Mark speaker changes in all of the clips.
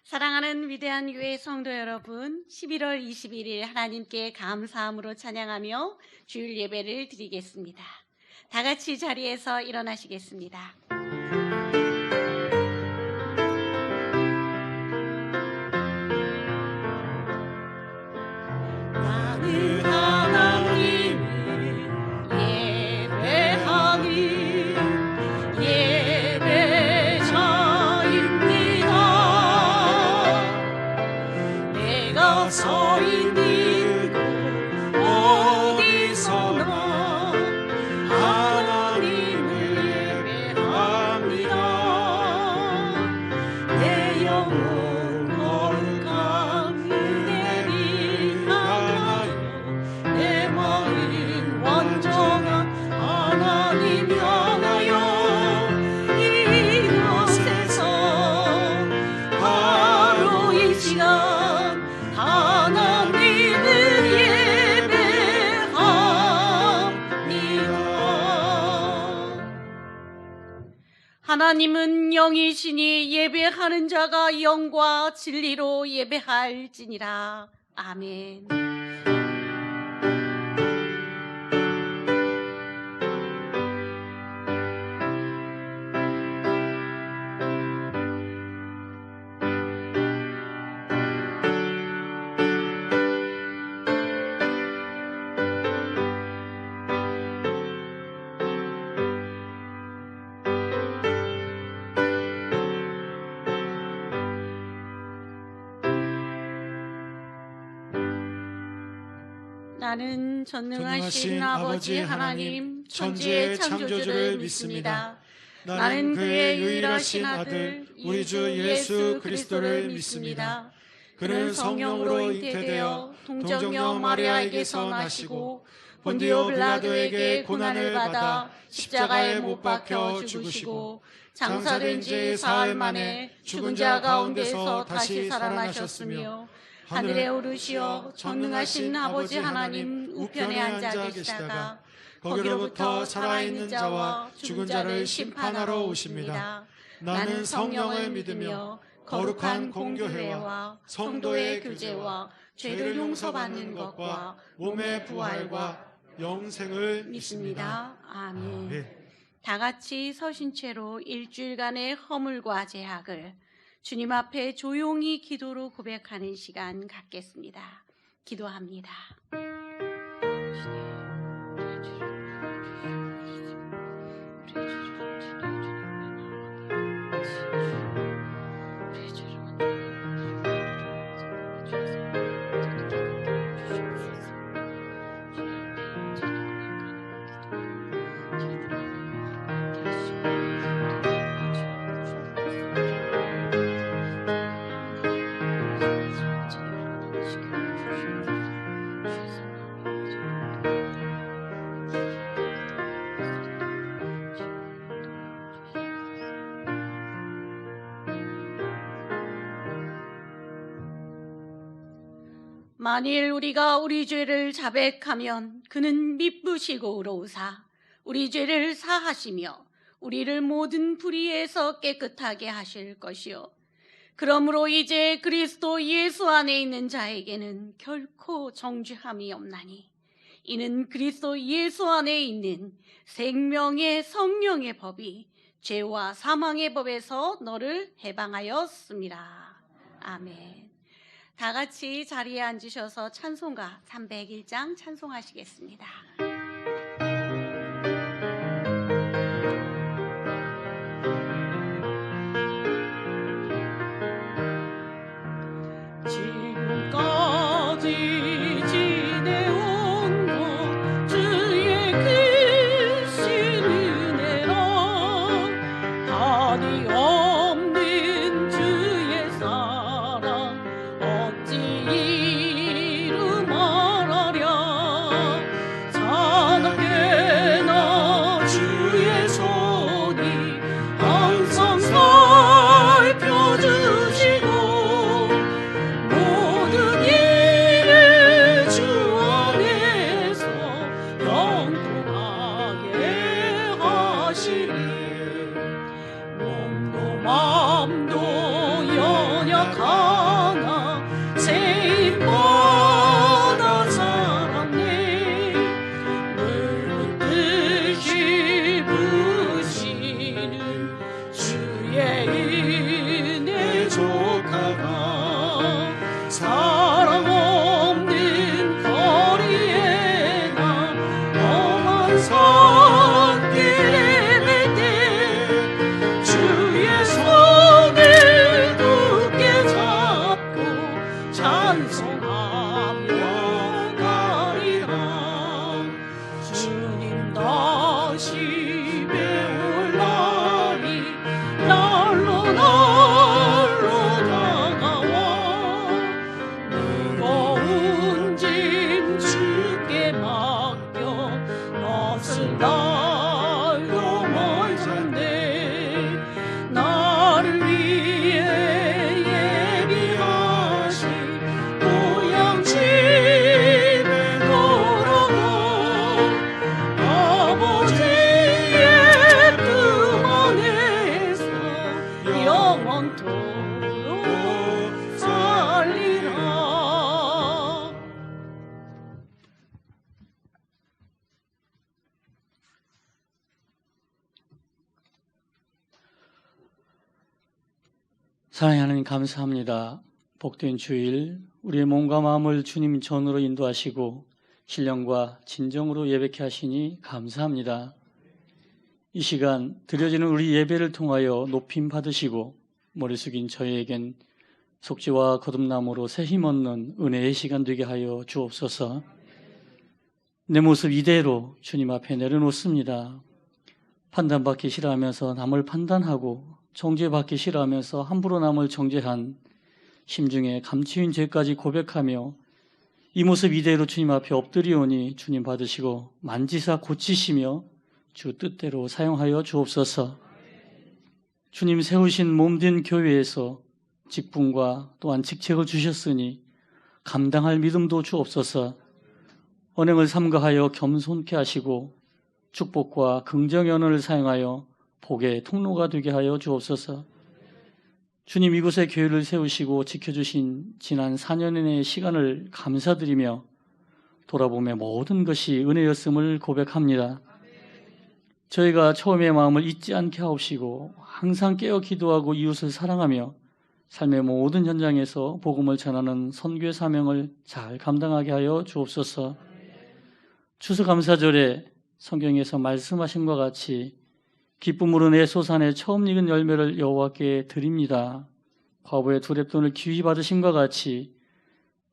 Speaker 1: 사랑하는 위대한 교회 성도 여러분, 11월 21일 하나님께 감사함으로 찬양하며 주일 예배를 드리겠습니다. 다 같이 자리에서 일어나시겠습니다. 나는 하나님을 예배하니 예배자입니다. 내가 서 있는 곳 어디서나 하나님을 예배합니다. 내 영혼 거룩한 은혜를 향하여 내 마음 완전한 하나님 향하여 이곳에서 바로 이 시간 하나님을 예배합니다. 하나님은 영이시니 예배하는 자가 영과 진리로 예배할지니라. 아멘. 나는 전능하신 아버지 하나님 천지의 창조주를 믿습니다. 나는 그의 유일하신 아들 우리 주 예수 그리스도를 믿습니다. 그는 성령으로 잉태되어 동정녀 마리아에게서 나시고 본디오 빌라도에게 고난을 받아 십자가에 못 박혀 죽으시고 장사된 지 사흘 만에 죽은 자 가운데서 다시 살아나셨으며 하늘에 오르시어 전능하신 아버지 하나님 우편에 앉아 계시다가 거기로부터 살아있는 자와 죽은 자를 심판하러 오십니다. 나는 성령을 믿으며 거룩한 공교회와 성도의 교제와 죄를 용서받는 것과 몸의 부활과 영생을 믿습니다. 아멘. 다 같이 서신 채로 일주일간의 허물과 제약을 주님 앞에 조용히 기도로 고백하는 시간 갖겠습니다. 기도합니다. 만일 우리가 우리 죄를 자백하면 그는 미쁘시고 의로우사 우리 죄를 사하시며 우리를 모든 불의에서 깨끗하게 하실 것이요 그러므로 이제 그리스도 예수 안에 있는 자에게는 결코 정죄함이 없나니 이는 그리스도 예수 안에 있는 생명의 성령의 법이 죄와 사망의 법에서 너를 해방하였습니다. 아멘. 다 같이 자리에 앉으셔서 찬송가 301장 찬송하시겠습니다. 지금까지 지내온 것 주의 크신 은혜로 한이 없는 주의 사랑 어찌 이루 말하랴 하나 세임받아 살았네. 늙은 듯이 부시는 주의 은혜 조카가 사랑 없는 거리에 나 험한 산길에 갈 때 주의 손을 굳게 잡고 찬송하며 가리라. 주님 다시 배울 날이 날로 다가와. 무거운 짐 주께 맡겨 낯을 날로 멀잖네. 나를 위해 예비하신 고향 집에 돌아가 아버지의 품 안에서 영원토록 살리라.
Speaker 2: 사랑하는 하나님 감사합니다. 복된 주일 우리의 몸과 마음을 주님 전으로 인도하시고 신령과 진정으로 예배케 하시니 감사합니다. 이 시간 드려지는 우리 예배를 통하여 높임 받으시고 머리 숙인 저희에겐 속죄와 거듭남으로 새 힘 얻는 은혜의 시간 되게 하여 주옵소서. 내 모습 이대로 주님 앞에 내려놓습니다. 판단받기 싫어하면서 남을 판단하고 정죄받기 싫어하면서 함부로 남을 정죄한 심중에 감추인 죄까지 고백하며 이 모습 이대로 주님 앞에 엎드리오니 주님 받으시고 만지사 고치시며 주 뜻대로 사용하여 주옵소서. 주님 세우신 몸된 교회에서 직분과 또한 직책을 주셨으니 감당할 믿음도 주옵소서. 언행을 삼가하여 겸손케 하시고 축복과 긍정의 언어를 사용하여 복의 통로가 되게 하여 주옵소서. 주님 이곳에 교회를 세우시고 지켜주신 지난 4년의 시간을 감사드리며 돌아보며 모든 것이 은혜였음을 고백합니다. 저희가 처음의 마음을 잊지 않게 하옵시고 항상 깨어 기도하고 이웃을 사랑하며 삶의 모든 현장에서 복음을 전하는 선교의 사명을 잘 감당하게 하여 주옵소서. 추수감사절에 성경에서 말씀하신 것 같이 기쁨으로 내 소산에 처음 익은 열매를 여호와께 드립니다. 과부의 두렙돈을 귀히 받으심과 같이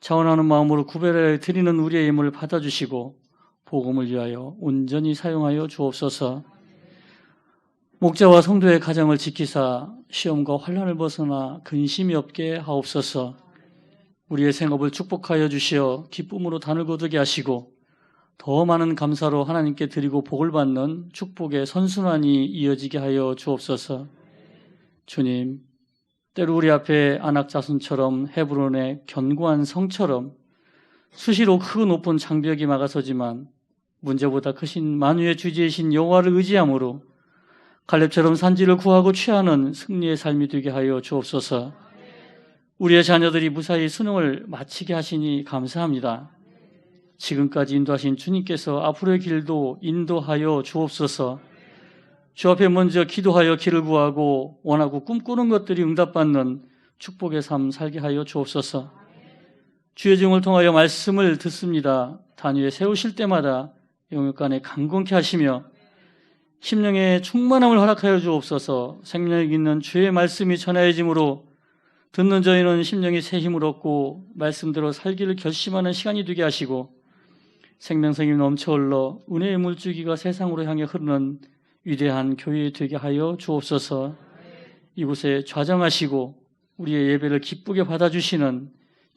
Speaker 2: 자원하는 마음으로 구별하여 드리는 우리의 예물을 받아주시고 복음을 위하여 온전히 사용하여 주옵소서. 목자와 성도의 가정을 지키사 시험과 환난을 벗어나 근심이 없게 하옵소서. 우리의 생업을 축복하여 주시어 기쁨으로 단을 거두게 하시고 더 많은 감사로 하나님께 드리고 복을 받는 축복의 선순환이 이어지게 하여 주옵소서. 주님, 때로 우리 앞에 안악자손처럼 헤브론의 견고한 성처럼 수시로 크고 높은 장벽이 막아서지만 문제보다 크신 만유의 주지이신 여호와를 의지함으로 갈렙처럼 산지를 구하고 취하는 승리의 삶이 되게 하여 주옵소서. 우리의 자녀들이 무사히 수능을 마치게 하시니 감사합니다. 지금까지 인도하신 주님께서 앞으로의 길도 인도하여 주옵소서. 주 앞에 먼저 기도하여 길을 구하고 원하고 꿈꾸는 것들이 응답받는 축복의 삶 살게 하여 주옵소서. 주의 종을 통하여 말씀을 듣습니다. 단위에 세우실 때마다 영육간에 강건케 하시며 심령의 충만함을 허락하여 주옵소서. 생명력 있는 주의 말씀이 전하여짐으로 듣는 저희는 심령이 새 힘을 얻고 말씀대로 살기를 결심하는 시간이 되게 하시고 생명성이 넘쳐 흘러 은혜의 물줄기가 세상으로 향해 흐르는 위대한 교회 되게 하여 주옵소서. 이곳에 좌정하시고 우리의 예배를 기쁘게 받아주시는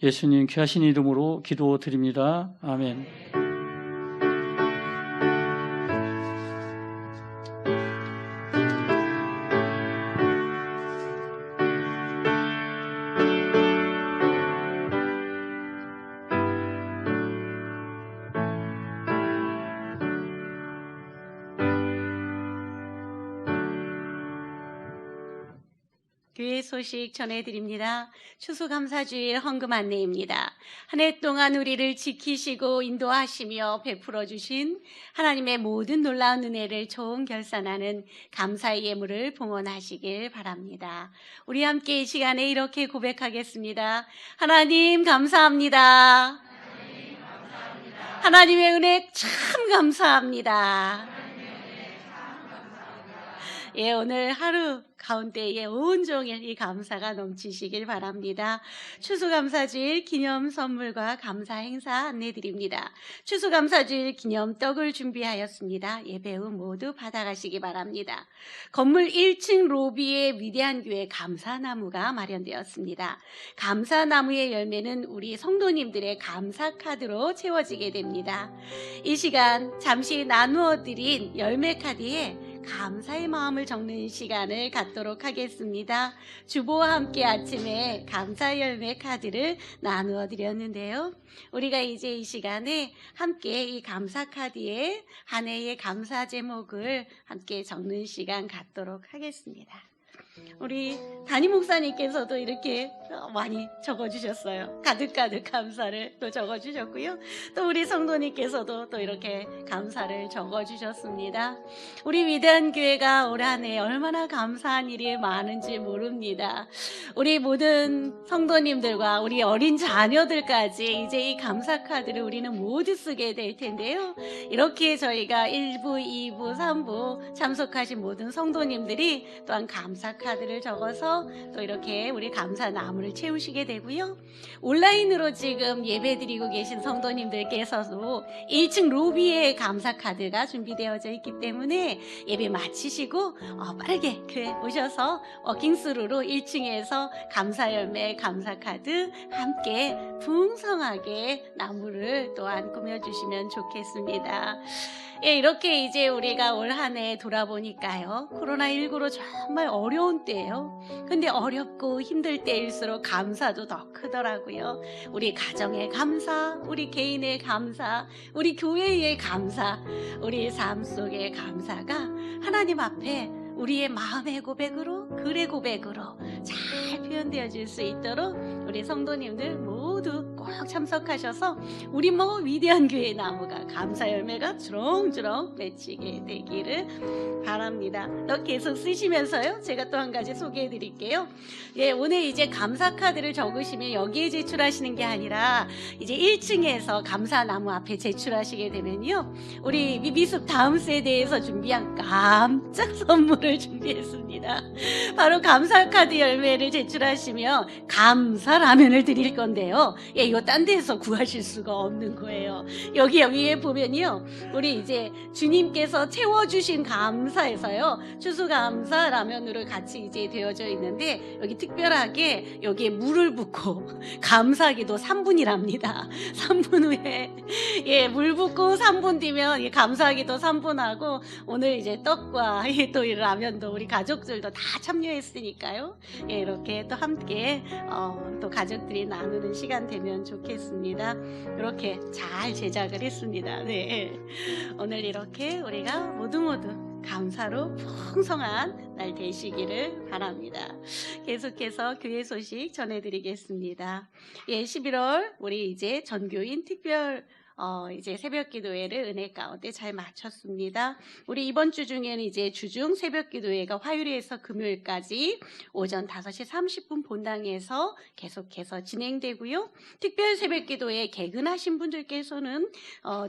Speaker 2: 예수님 귀하신 이름으로 기도드립니다. 아멘.
Speaker 1: 교회 소식 전해드립니다. 추수감사주일 헌금 안내입니다. 한 해 동안 우리를 지키시고 인도하시며 베풀어 주신 하나님의 모든 놀라운 은혜를 총결산하는 감사의 예물을 봉헌하시길 바랍니다. 우리 함께 이 시간에 이렇게 고백하겠습니다. 하나님 감사합니다. 하나님의 은혜 참 감사합니다. 예, 오늘 하루 가운데에 온종일 이 감사가 넘치시길 바랍니다. 추수감사주일 기념 선물과 감사 행사 안내드립니다. 추수감사주일 기념 떡을 준비하였습니다. 예배 후 모두 받아가시기 바랍니다. 건물 1층 로비에 위대한 교회 감사나무가 마련되었습니다. 감사나무의 열매는 우리 성도님들의 감사카드로 채워지게 됩니다. 이 시간 잠시 나누어드린 열매 카드에 감사의 마음을 적는 시간을 갖도록 하겠습니다. 주보와 함께 아침에 감사 열매 카드를 나누어 드렸는데요. 우리가 이제 이 시간에 함께 이 감사 카드에 한 해의 감사 제목을 함께 적는 시간 갖도록 하겠습니다. 우리 담임 목사님께서도 이렇게 많이 적어주셨어요. 가득가득 감사를 또 적어주셨고요. 또 우리 성도님께서도 또 이렇게 감사를 적어주셨습니다. 우리 위대한 교회가 올 한 해 얼마나 감사한 일이 많은지 모릅니다. 우리 모든 성도님들과 우리 어린 자녀들까지 이제 이 감사 카드를 우리는 모두 쓰게 될 텐데요. 이렇게 저희가 1부, 2부, 3부 참석하신 모든 성도님들이 또한 감사 카드를 적어서 또 이렇게 우리 감사 나무를 채우시게 되고요. 온라인으로 지금 예배드리고 계신 성도님들께서도 1층 로비에 감사 카드가 준비되어져 있기 때문에 예배 마치시고 빠르게 교회 오셔서 워킹스루로 1층에서 감사 열매, 감사 카드 함께 풍성하게 나무를 또한 꾸며주시면 좋겠습니다. 예, 이렇게 이제 우리가 올 한 해 돌아보니까요. 코로나19로 정말 어려운 때예요. 근데 어렵고 힘들 때일수록 감사도 더 크더라고요. 우리 가정의 감사, 우리 개인의 감사, 우리 교회의 감사, 우리 삶 속의 감사가 하나님 앞에 우리의 마음의 고백으로, 글의 고백으로 잘 표현되어질 수 있도록 우리 성도님들 모두 꼭 참석하셔서 우리 위대한 교회의 나무가 감사 열매가 주렁주렁 맺히게 되기를 바랍니다. 또 계속 쓰시면서요. 제가 또 한 가지 소개해 드릴게요. 예, 오늘 이제 감사 카드를 적으시면 여기에 제출하시는 게 아니라 이제 1층에서 감사 나무 앞에 제출하시게 되면요. 우리 미비숲 다음 세대에서 준비한 깜짝 선물을 준비했습니다. 바로 감사 카드 열매를 제출하시면 감사 라면을 드릴 건데요. 예, 이거 딴 데서 구하실 수가 없는 거예요. 여기 위에 보면요. 우리 이제 주님께서 채워주신 감사에서요. 추수감사 라면으로 같이 이제 되어져 있는데 여기 특별하게 여기에 물을 붓고 감사기도 3분이랍니다. 3분 후에 예, 물 붓고 3분 뒤면 감사기도 3분 하고 오늘 이제 떡과 또 이 라면도 우리 가족들도 다 참여했으니까요. 예, 이렇게 또 함께 또 가족들이 나누는 시간 되면 좋겠습니다. 이렇게 잘 제작을 했습니다. 네, 오늘 이렇게 우리가 모두 감사로 풍성한 날 되시기를 바랍니다. 계속해서 교회 소식 전해드리겠습니다. 예, 11월 우리 이제 전교인 특별 이제 새벽 기도회를 은혜 가운데 잘 마쳤습니다. 우리 이번 주 중에는 이제 주중 새벽 기도회가 화요일에서 금요일까지 오전 5시 30분 본당에서 계속해서 진행되고요. 특별 새벽 기도회 개근하신 분들께서는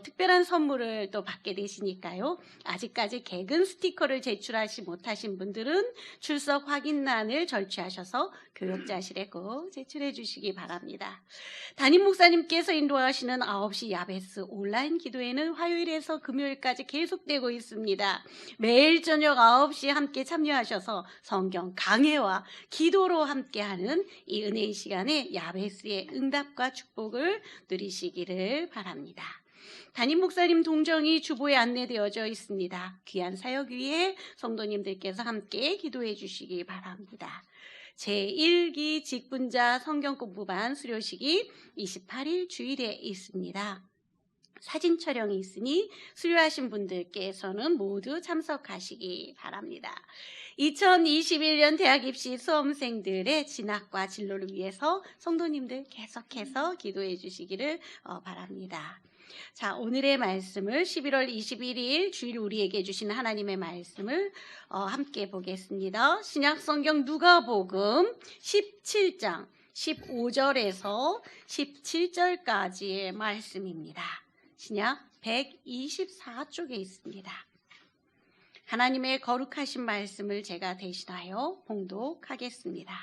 Speaker 1: 특별한 선물을 또 받게 되시니까요. 아직까지 개근 스티커를 제출하지 못하신 분들은 출석 확인란을 절취하셔서 교역자실에 꼭 제출해 주시기 바랍니다. 담임 목사님께서 인도하시는 9시 야베스 온라인 기도회는 화요일에서 금요일까지 계속되고 있습니다. 매일 저녁 9시 함께 참여하셔서 성경 강해와 기도로 함께하는 이 은혜의 시간에 야베스의 응답과 축복을 누리시기를 바랍니다. 담임 목사님 동정이 주보에 안내되어져 있습니다. 귀한 사역 위에 성도님들께서 함께 기도해 주시기 바랍니다. 제1기 직분자 성경공부반 수료식이 28일 주일에 있습니다. 사진 촬영이 있으니 수료하신 분들께서는 모두 참석하시기 바랍니다. 2021년 대학 입시 수험생들의 진학과 진로를 위해서 성도님들 계속해서 기도해 주시기를 바랍니다. 자, 오늘의 말씀을 11월 21일 주일 우리에게 주신 하나님의 말씀을 함께 보겠습니다. 신약성경 누가복음 17장 15절에서 17절까지의 말씀입니다. 신약 124쪽에 있습니다. 하나님의 거룩하신 말씀을 제가 대신하여 봉독하겠습니다.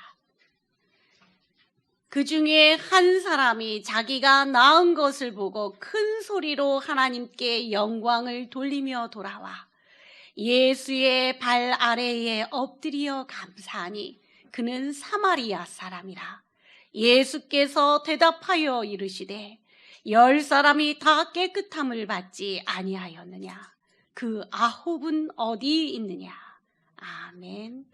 Speaker 1: 그 중에 한 사람이 자기가 낳은 것을 보고 큰 소리로 하나님께 영광을 돌리며 돌아와 예수의 발 아래에 엎드려 감사하니 그는 사마리아 사람이라. 예수께서 대답하여 이르시되 10사람이 다 깨끗함을 받지 아니하였느냐? 그 9은 어디 있느냐? 아멘.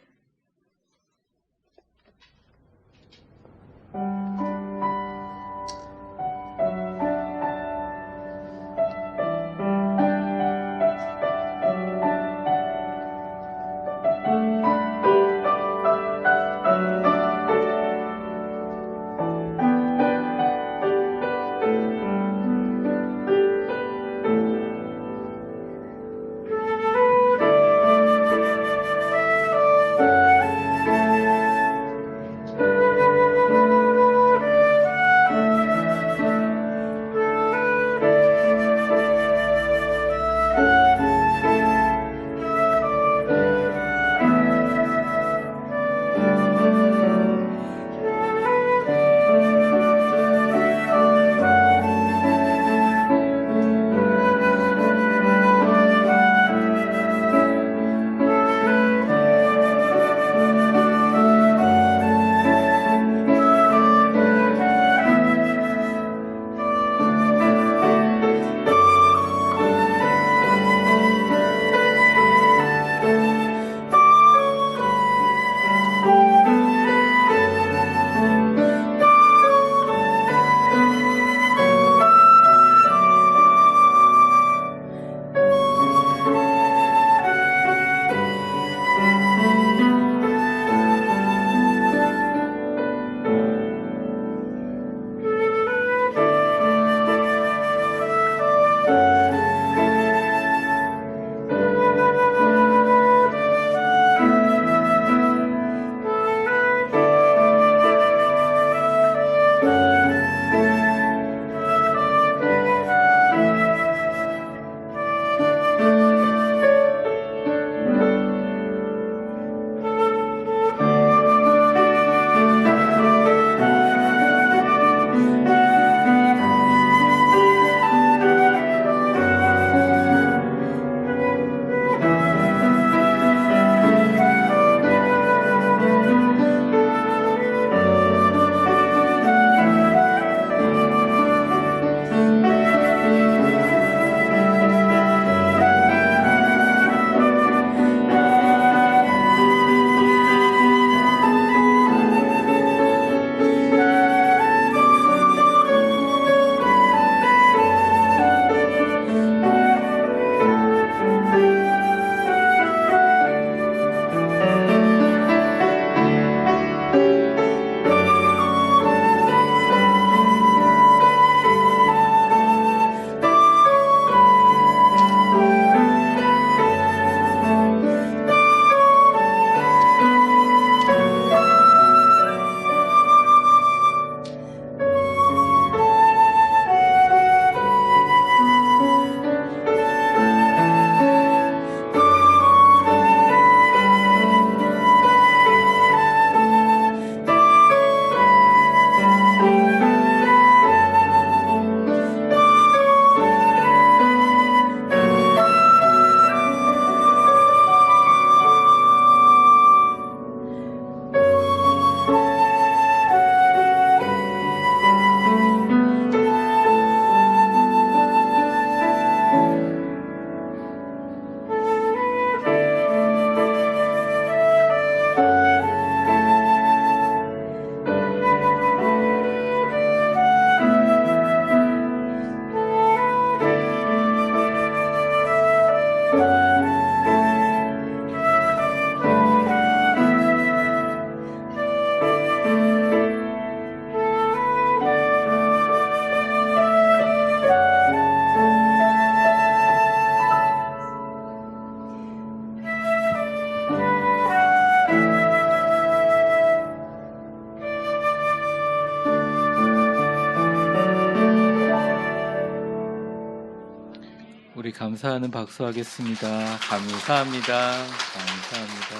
Speaker 3: 감사하는 박수 하겠습니다. 감사합니다. 감사합니다.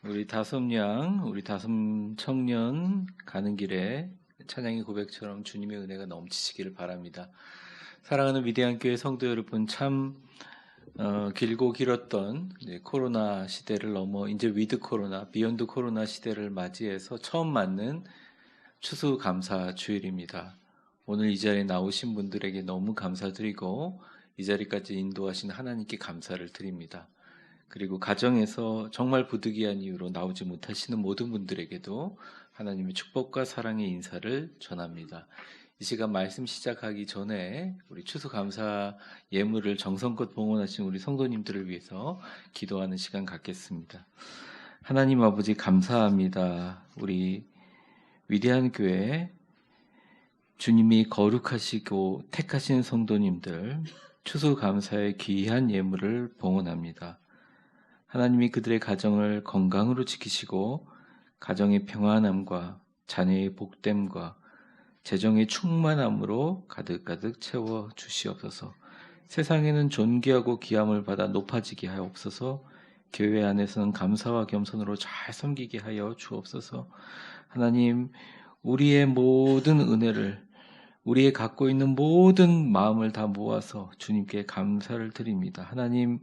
Speaker 3: 우리 다솜양, 우리 다솜 청년 가는 길에 찬양의 고백처럼 주님의 은혜가 넘치시기를 바랍니다. 사랑하는 위대한 교회 성도 여러분, 참 길고 길었던 코로나 시대를 넘어 이제 위드 코로나, 비욘드 코로나 시대를 맞이해서 처음 맞는 추수감사 주일입니다. 오늘 이 자리에 나오신 분들에게 너무 감사드리고 이 자리까지 인도하신 하나님께 감사를 드립니다. 그리고 가정에서 정말 부득이한 이유로 나오지 못하시는 모든 분들에게도 하나님의 축복과 사랑의 인사를 전합니다. 이 시간 말씀 시작하기 전에 우리 추수감사 예물을 정성껏 봉헌하신 우리 성도님들을 위해서 기도하는 시간 갖겠습니다. 하나님 아버지 감사합니다. 우리 위대한 교회 주님이 거룩하시고 택하신 성도님들 추수감사의 귀한 예물을 봉헌합니다. 하나님이 그들의 가정을 건강으로 지키시고 가정의 평안함과 자녀의 복됨과 재정의 충만함으로 가득가득 채워 주시옵소서. 세상에는 존귀하고 귀함을 받아 높아지게 하옵소서. 교회 안에서는 감사와 겸손으로 잘 섬기게 하여 주옵소서. 하나님, 우리의 모든 은혜를, 우리의 갖고 있는 모든 마음을 다 모아서 주님께 감사를 드립니다. 하나님,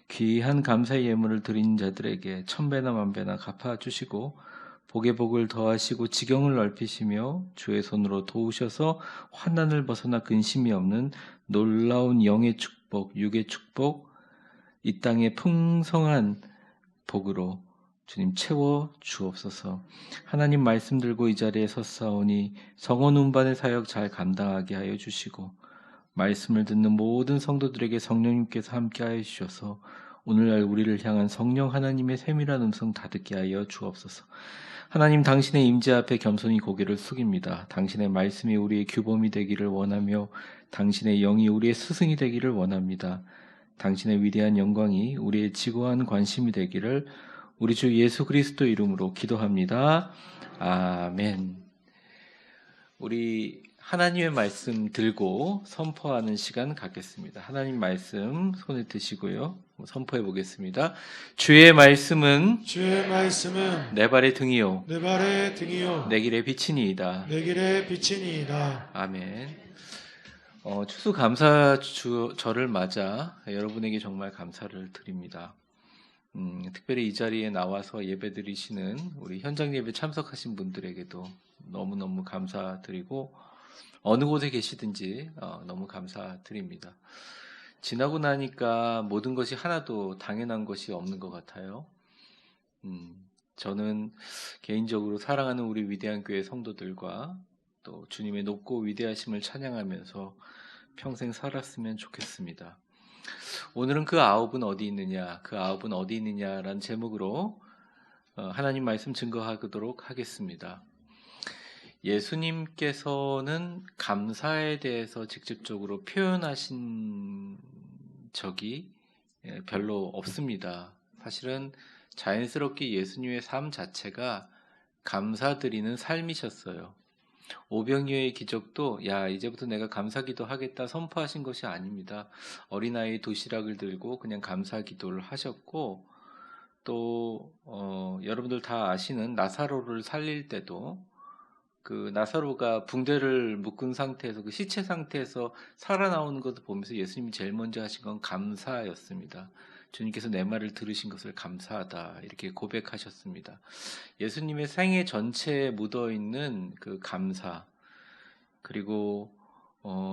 Speaker 3: 귀한 감사의 예물을 드린 자들에게 천배나 만배나 갚아주시고 복의 복을 더하시고 지경을 넓히시며 주의 손으로 도우셔서 환난을 벗어나 근심이 없는 놀라운 영의 축복, 육의 축복, 이 땅의 풍성한 복으로 주님 채워 주옵소서. 하나님 말씀 들고 이 자리에 섰사오니 성원 운반의 사역 잘 감당하게 하여 주시고 말씀을 듣는 모든 성도들에게 성령님께서 함께 하여 주셔서 오늘날 우리를 향한 성령 하나님의 세밀한 음성 다 듣게 하여 주옵소서. 하나님, 당신의 임재 앞에 겸손히 고개를 숙입니다. 당신의 말씀이 우리의 규범이 되기를 원하며 당신의 영이 우리의 스승이 되기를 원합니다. 당신의 위대한 영광이 우리의 지고한 관심이 되기를 우리 주 예수 그리스도 이름으로 기도합니다. 아멘. 우리 하나님의 말씀 들고 선포하는 시간 갖겠습니다. 하나님 말씀 손에 드시고요. 선포해 보겠습니다. 주의 말씀은 내 발의 등이요 내 길의 빛이니이다. 아멘. 추수감사절을 맞아 여러분에게 정말 감사를 드립니다. 특별히 이 자리에 나와서 예배드리시는 우리 현장 예배 참석하신 분들에게도 너무너무 감사드리고 어느 곳에 계시든지 너무 감사드립니다. 지나고 나니까 모든 것이 하나도 당연한 것이 없는 것 같아요. 저는 개인적으로 사랑하는 우리 위대한 교회 성도들과 또 주님의 높고 위대하심을 찬양하면서 평생 살았으면 좋겠습니다. 오늘은 그 아홉은 어디 있느냐, 그 아홉은 어디 있느냐라는 제목으로 하나님 말씀 증거하도록 하겠습니다. 예수님께서는 감사에 대해서 직접적으로 표현하신 적이 별로 없습니다. 사실은 자연스럽게 예수님의 삶 자체가 감사드리는 삶이셨어요. 오병이어의 기적도 이제부터 내가 감사기도 하겠다 선포하신 것이 아닙니다. 어린아이 도시락을 들고 그냥 감사기도를 하셨고 또 여러분들 다 아시는 나사로를 살릴 때도 그 나사로가 붕대를 묶은 상태에서 그 시체 상태에서 살아나오는 것을 보면서 예수님이 제일 먼저 하신 건 감사였습니다. 주님께서 내 말을 들으신 것을 감사하다 이렇게 고백하셨습니다. 예수님의 생애 전체에 묻어있는 그 감사, 그리고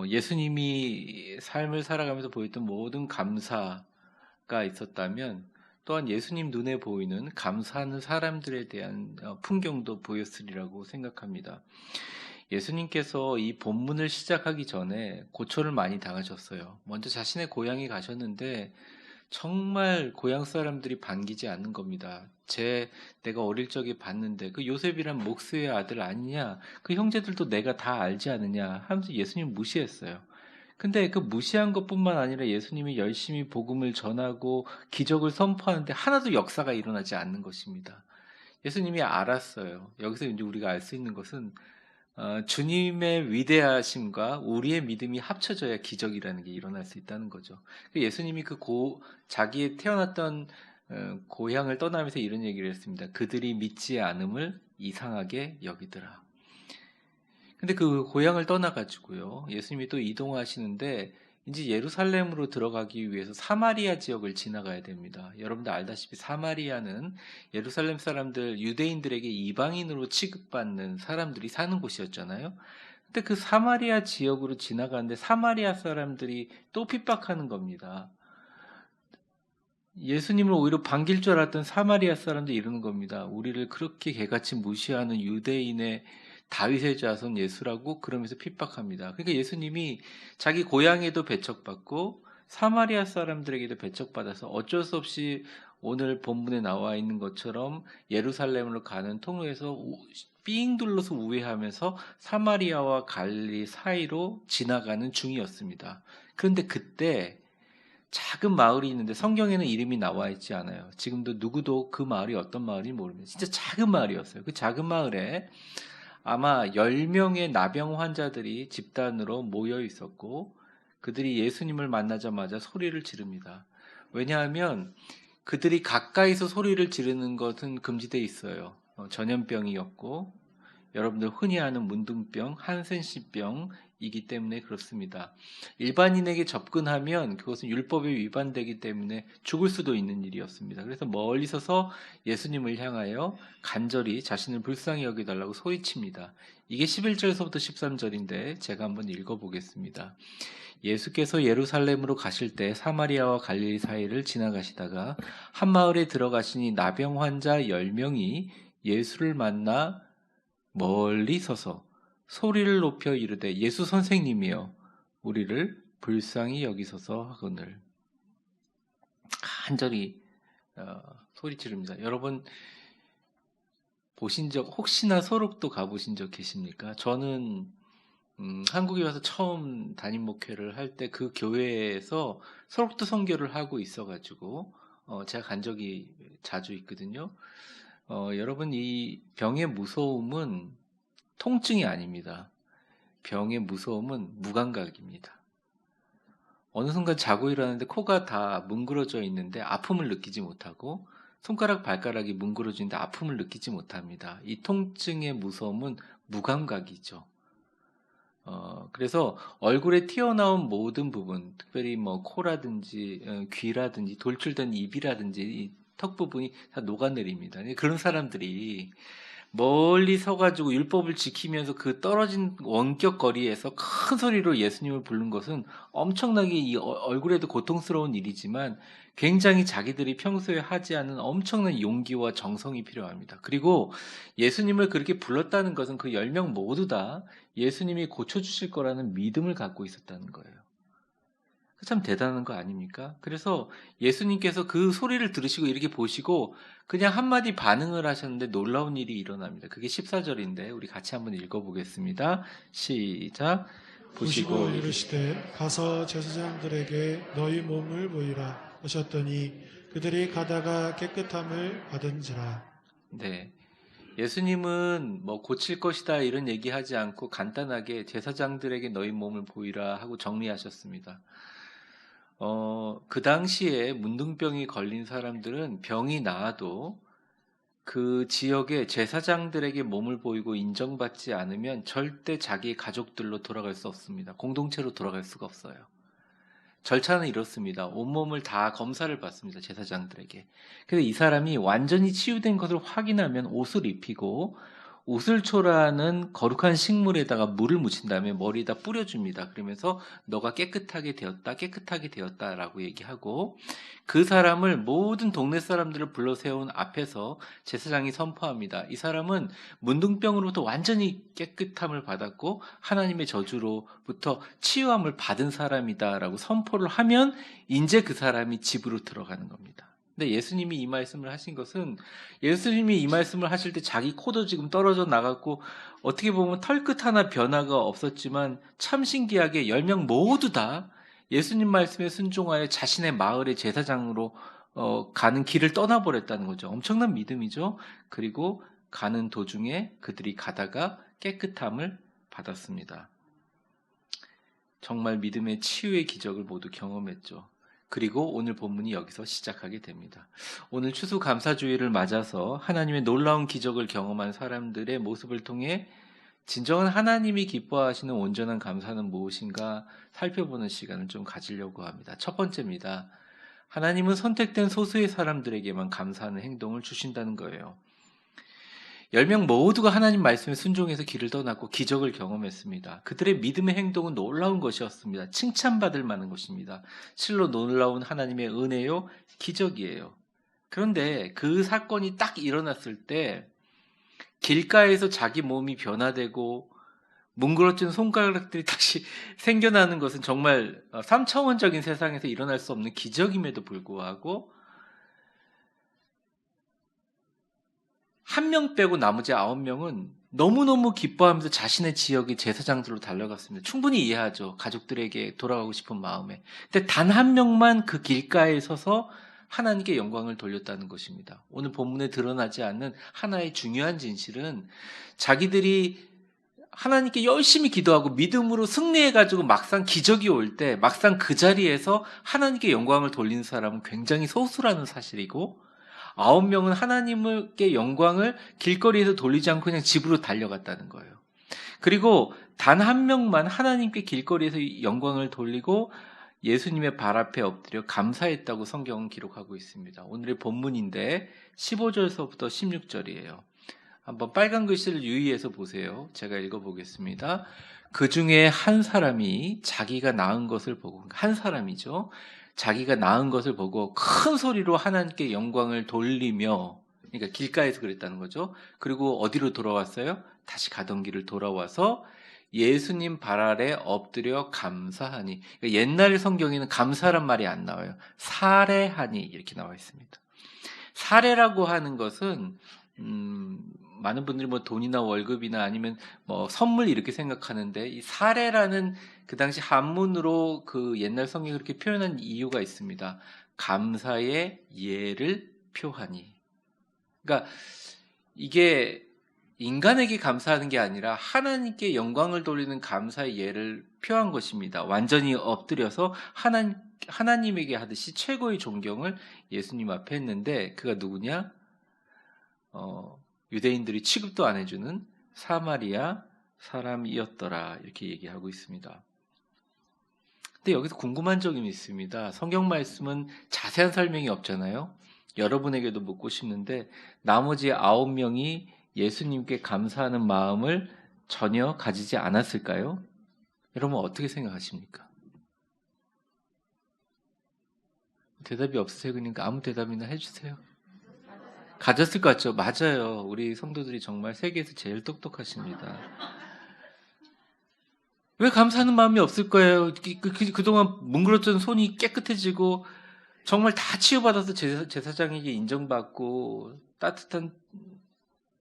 Speaker 3: 예수님이 삶을 살아가면서 보였던 모든 감사가 있었다면 또한 예수님 눈에 보이는 감사하는 사람들에 대한 풍경도 보였으리라고 생각합니다. 예수님께서 이 본문을 시작하기 전에 고초를 많이 당하셨어요. 먼저 자신의 고향에 가셨는데 정말 고향 사람들이 반기지 않는 겁니다. 내가 어릴 적에 봤는데 그 요셉이란 목수의 아들 아니냐, 그 형제들도 내가 다 알지 않느냐 하면서 예수님 무시했어요. 근데 그 무시한 것뿐만 아니라 예수님이 열심히 복음을 전하고 기적을 선포하는데 하나도 역사가 일어나지 않는 것입니다. 예수님이 알았어요. 여기서 이제 우리가 알 수 있는 것은 주님의 위대하심과 우리의 믿음이 합쳐져야 기적이라는 게 일어날 수 있다는 거죠. 예수님이 자기의 태어났던 고향을 떠나면서 이런 얘기를 했습니다. 그들이 믿지 않음을 이상하게 여기더라. 근데 그 고향을 떠나가지고요, 예수님이 또 이동하시는데 이제 예루살렘으로 들어가기 위해서 사마리아 지역을 지나가야 됩니다. 여러분들 알다시피 사마리아는 예루살렘 사람들, 유대인들에게 이방인으로 취급받는 사람들이 사는 곳이었잖아요. 근데 그 사마리아 지역으로 지나가는데 사마리아 사람들이 또 핍박하는 겁니다. 예수님을 오히려 반길 줄 알았던 사마리아 사람들이 이러는 겁니다. 우리를 그렇게 개같이 무시하는 유대인의 다윗의 자손 예수라고 그러면서 핍박합니다. 그러니까 예수님이 자기 고향에도 배척받고 사마리아 사람들에게도 배척받아서 어쩔 수 없이 오늘 본문에 나와 있는 것처럼 예루살렘으로 가는 통로에서 삥 둘러서 우회하면서 사마리아와 갈릴리 사이로 지나가는 중이었습니다. 그런데 그때 작은 마을이 있는데 성경에는 이름이 나와 있지 않아요. 지금도 누구도 그 마을이 어떤 마을인지 모릅니다. 진짜 작은 마을이었어요. 그 작은 마을에 아마 10명의 나병 환자들이 집단으로 모여 있었고 그들이 예수님을 만나자마자 소리를 지릅니다. 왜냐하면 그들이 가까이서 소리를 지르는 것은 금지되어 있어요. 전염병이었고 여러분들 흔히 아는 문둥병, 한센시병이기 때문에 그렇습니다. 일반인에게 접근하면 그것은 율법에 위반되기 때문에 죽을 수도 있는 일이었습니다. 그래서 멀리 서서 예수님을 향하여 간절히 자신을 불쌍히 여겨달라고 소리칩니다. 이게 11절에서부터 13절인데 제가 한번 읽어보겠습니다. 예수께서 예루살렘으로 가실 때 사마리아와 갈릴리 사이를 지나가시다가 한 마을에 들어가시니 나병 환자 10명이 예수를 만나 멀리 서서 소리를 높여 이르되 예수 선생님이여 우리를 불쌍히 여기소서 하거늘. 간절히 소리 지릅니다. 여러분 보신 적 혹시나 소록도 가보신 적 계십니까? 저는 한국에 와서 처음 담임 목회를 할 때 그 교회에서 소록도 선교를 하고 있어가지고 제가 간 적이 자주 있거든요. 여러분 이 병의 무서움은 통증이 아닙니다. 병의 무서움은 무감각입니다. 어느 순간 자고 일어나는데 코가 다 뭉그러져 있는데 아픔을 느끼지 못하고 손가락 발가락이 뭉그러지는데 아픔을 느끼지 못합니다. 이 통증의 무서움은 무감각이죠. 그래서 얼굴에 튀어나온 모든 부분, 특별히 뭐 코라든지 귀라든지 돌출된 입이라든지 이 턱 부분이 다 녹아내립니다. 그런 사람들이 멀리 서가지고 율법을 지키면서 그 떨어진 원격 거리에서 큰 소리로 예수님을 부른 것은 엄청나게 이 얼굴에도 고통스러운 일이지만 굉장히 자기들이 평소에 하지 않은 엄청난 용기와 정성이 필요합니다. 그리고 예수님을 그렇게 불렀다는 것은 그 10명 모두 다 예수님이 고쳐주실 거라는 믿음을 갖고 있었다는 거예요. 참 대단한 거 아닙니까? 그래서 예수님께서 그 소리를 들으시고 이렇게 보시고 그냥 한마디 반응을 하셨는데 놀라운 일이 일어납니다. 그게 14절인데 우리 같이 한번 읽어보겠습니다. 시작.
Speaker 4: 보시고 이르시되 가서 제사장들에게 너희 몸을 보이라 하셨더니 그들이 가다가 깨끗함을 받은지라.
Speaker 3: 네. 예수님은 뭐 고칠 것이다 이런 얘기하지 않고 간단하게 제사장들에게 너희 몸을 보이라 하고 정리하셨습니다. 그 당시에 문둥병이 걸린 사람들은 병이 나아도 그 지역의 제사장들에게 몸을 보이고 인정받지 않으면 절대 자기 가족들로 돌아갈 수 없습니다. 공동체로 돌아갈 수가 없어요. 절차는 이렇습니다. 온몸을 다 검사를 받습니다. 제사장들에게. 그래서 이 사람이 완전히 치유된 것을 확인하면 옷을 입히고 우슬초라는 거룩한 식물에다가 물을 묻힌 다음에 머리에다 뿌려줍니다. 그러면서 너가 깨끗하게 되었다 라고 얘기하고 그 사람을 모든 동네 사람들을 불러 세운 앞에서 제사장이 선포합니다. 이 사람은 문둥병으로부터 완전히 깨끗함을 받았고 하나님의 저주로부터 치유함을 받은 사람이다 라고 선포를 하면 이제 그 사람이 집으로 들어가는 겁니다. 근데 예수님이 이 말씀을 하신 것은 예수님이 이 말씀을 하실 때 자기 코도 지금 떨어져 나갔고 어떻게 보면 털끝 하나 변화가 없었지만 참 신기하게 10명 모두 다 예수님 말씀에 순종하여 자신의 마을의 제사장으로 가는 길을 떠나버렸다는 거죠. 엄청난 믿음이죠. 그리고 가는 도중에 그들이 가다가 깨끗함을 받았습니다. 정말 믿음의 치유의 기적을 모두 경험했죠. 그리고 오늘 본문이 여기서 시작하게 됩니다. 오늘 추수감사주의를 맞아서 하나님의 놀라운 기적을 경험한 사람들의 모습을 통해 진정한 하나님이 기뻐하시는 온전한 감사는 무엇인가 살펴보는 시간을 좀 가지려고 합니다. 첫 번째입니다. 하나님은 선택된 소수의 사람들에게만 감사하는 행동을 주신다는 거예요. 10명 모두가 하나님 말씀에 순종해서 길을 떠났고 기적을 경험했습니다. 그들의 믿음의 행동은 놀라운 것이었습니다. 칭찬받을 만한 것입니다. 실로 놀라운 하나님의 은혜요, 기적이에요. 그런데 그 사건이 딱 일어났을 때 길가에서 자기 몸이 변화되고 뭉그러진 손가락들이 다시 생겨나는 것은 정말 3차원적인 세상에서 일어날 수 없는 기적임에도 불구하고 한 명 빼고 나머지 9명은 너무너무 기뻐하면서 자신의 지역의 제사장들로 달려갔습니다. 충분히 이해하죠. 가족들에게 돌아가고 싶은 마음에. 근데 단 한 명만 그 길가에 서서 하나님께 영광을 돌렸다는 것입니다. 오늘 본문에 드러나지 않는 하나의 중요한 진실은 자기들이 하나님께 열심히 기도하고 믿음으로 승리해가지고 막상 기적이 올 때 막상 그 자리에서 하나님께 영광을 돌리는 사람은 굉장히 소수라는 사실이고 9명은 하나님께 영광을 길거리에서 돌리지 않고 그냥 집으로 달려갔다는 거예요. 그리고 단 한 명만 하나님께 길거리에서 영광을 돌리고 예수님의 발 앞에 엎드려 감사했다고 성경은 기록하고 있습니다. 오늘의 본문인데 15절서부터 16절이에요. 한번 빨간 글씨를 유의해서 보세요. 제가 읽어보겠습니다. 그 중에 한 사람이 자기가 낳은 것을 보고, 한 사람이죠. 자기가 낳은 것을 보고 큰 소리로 하나님께 영광을 돌리며, 그러니까 길가에서 그랬다는 거죠. 그리고 어디로 돌아왔어요? 다시 가던 길을 돌아와서 예수님 발 아래 엎드려 감사하니. 그러니까 옛날 성경에는 감사란 말이 안 나와요. 사례하니 이렇게 나와 있습니다. 사례라고 하는 것은 많은 분들이 뭐 돈이나 월급이나 아니면 뭐 선물 이렇게 생각하는데 이 사례라는 그 당시 한문으로 그 옛날 성경이 그렇게 표현한 이유가 있습니다. 감사의 예를 표하니. 그러니까 이게 인간에게 감사하는 게 아니라 하나님께 영광을 돌리는 감사의 예를 표한 것입니다. 완전히 엎드려서 하나님에게 하듯이 최고의 존경을 예수님 앞에 했는데 그가 누구냐? 유대인들이 취급도 안 해주는 사마리아 사람이었더라 이렇게 얘기하고 있습니다. 근데 여기서 궁금한 점이 있습니다. 성경 말씀은 자세한 설명이 없잖아요. 여러분에게도 묻고 싶는데 나머지 9명이 예수님께 감사하는 마음을 전혀 가지지 않았을까요? 여러분 어떻게 생각하십니까? 대답이 없으세요? 그러니까 아무 대답이나 해주세요. 가졌을 것 같죠? 맞아요. 우리 성도들이 정말 세계에서 제일 똑똑하십니다. 왜 감사하는 마음이 없을 거예요? 그동안 뭉그러졌던 손이 깨끗해지고 정말 다 치유받아서 제사장에게 인정받고 따뜻한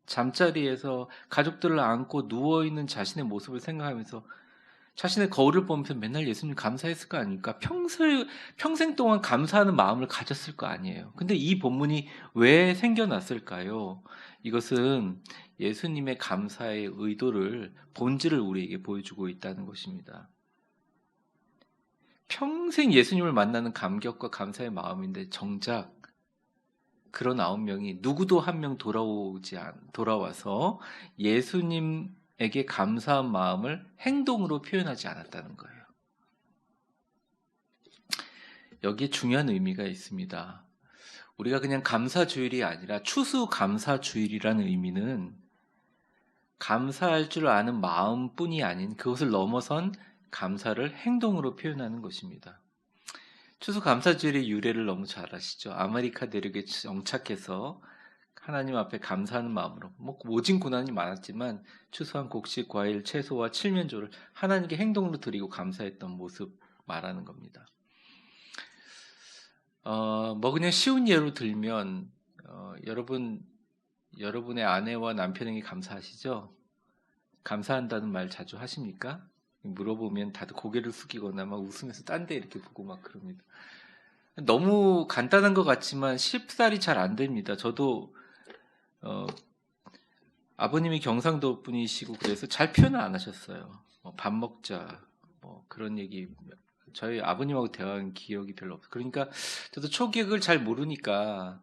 Speaker 3: 잠자리에서 가족들을 안고 누워있는 자신의 모습을 생각하면서 자신의 거울을 보면서 맨날 예수님 감사했을 거 아닙니까? 평생 동안 감사하는 마음을 가졌을 거 아니에요. 근데 이 본문이 왜 생겨났을까요? 이것은 예수님의 감사의 의도를, 본질을 우리에게 보여주고 있다는 것입니다. 평생 예수님을 만나는 감격과 감사의 마음인데 정작 그런 9명이 누구도 한 명 돌아와서 예수님에게 감사한 마음을 행동으로 표현하지 않았다는 거예요. 여기에 중요한 의미가 있습니다. 우리가 그냥 감사주일이 아니라 추수감사주일이라는 의미는 감사할 줄 아는 마음뿐이 아닌 그것을 넘어선 감사를 행동으로 표현하는 것입니다. 추수감사주일의 유래를 너무 잘 아시죠? 아메리카 대륙에 정착해서 하나님 앞에 감사하는 마음으로 모진 고난이 많았지만 추수한 곡식, 과일, 채소와 칠면조를 하나님께 행동으로 드리고 감사했던 모습 말하는 겁니다. 그냥 쉬운 예로 들면 여러분의 아내와 남편에게 감사하시죠? 감사한다는 말 자주 하십니까? 물어보면 다들 고개를 숙이거나 막 웃으면서 딴 데 이렇게 보고 막 그럽니다. 너무 간단한 것 같지만 쉽사리 잘 안 됩니다. 저도 아버님이 경상도 분이시고 그래서 잘 표현을 안 하셨어요. 밥 먹자 뭐 그런 얘기 저희 아버님하고 대화한 기억이 별로 없어요. 그러니까 저도 초기에 그걸 잘 모르니까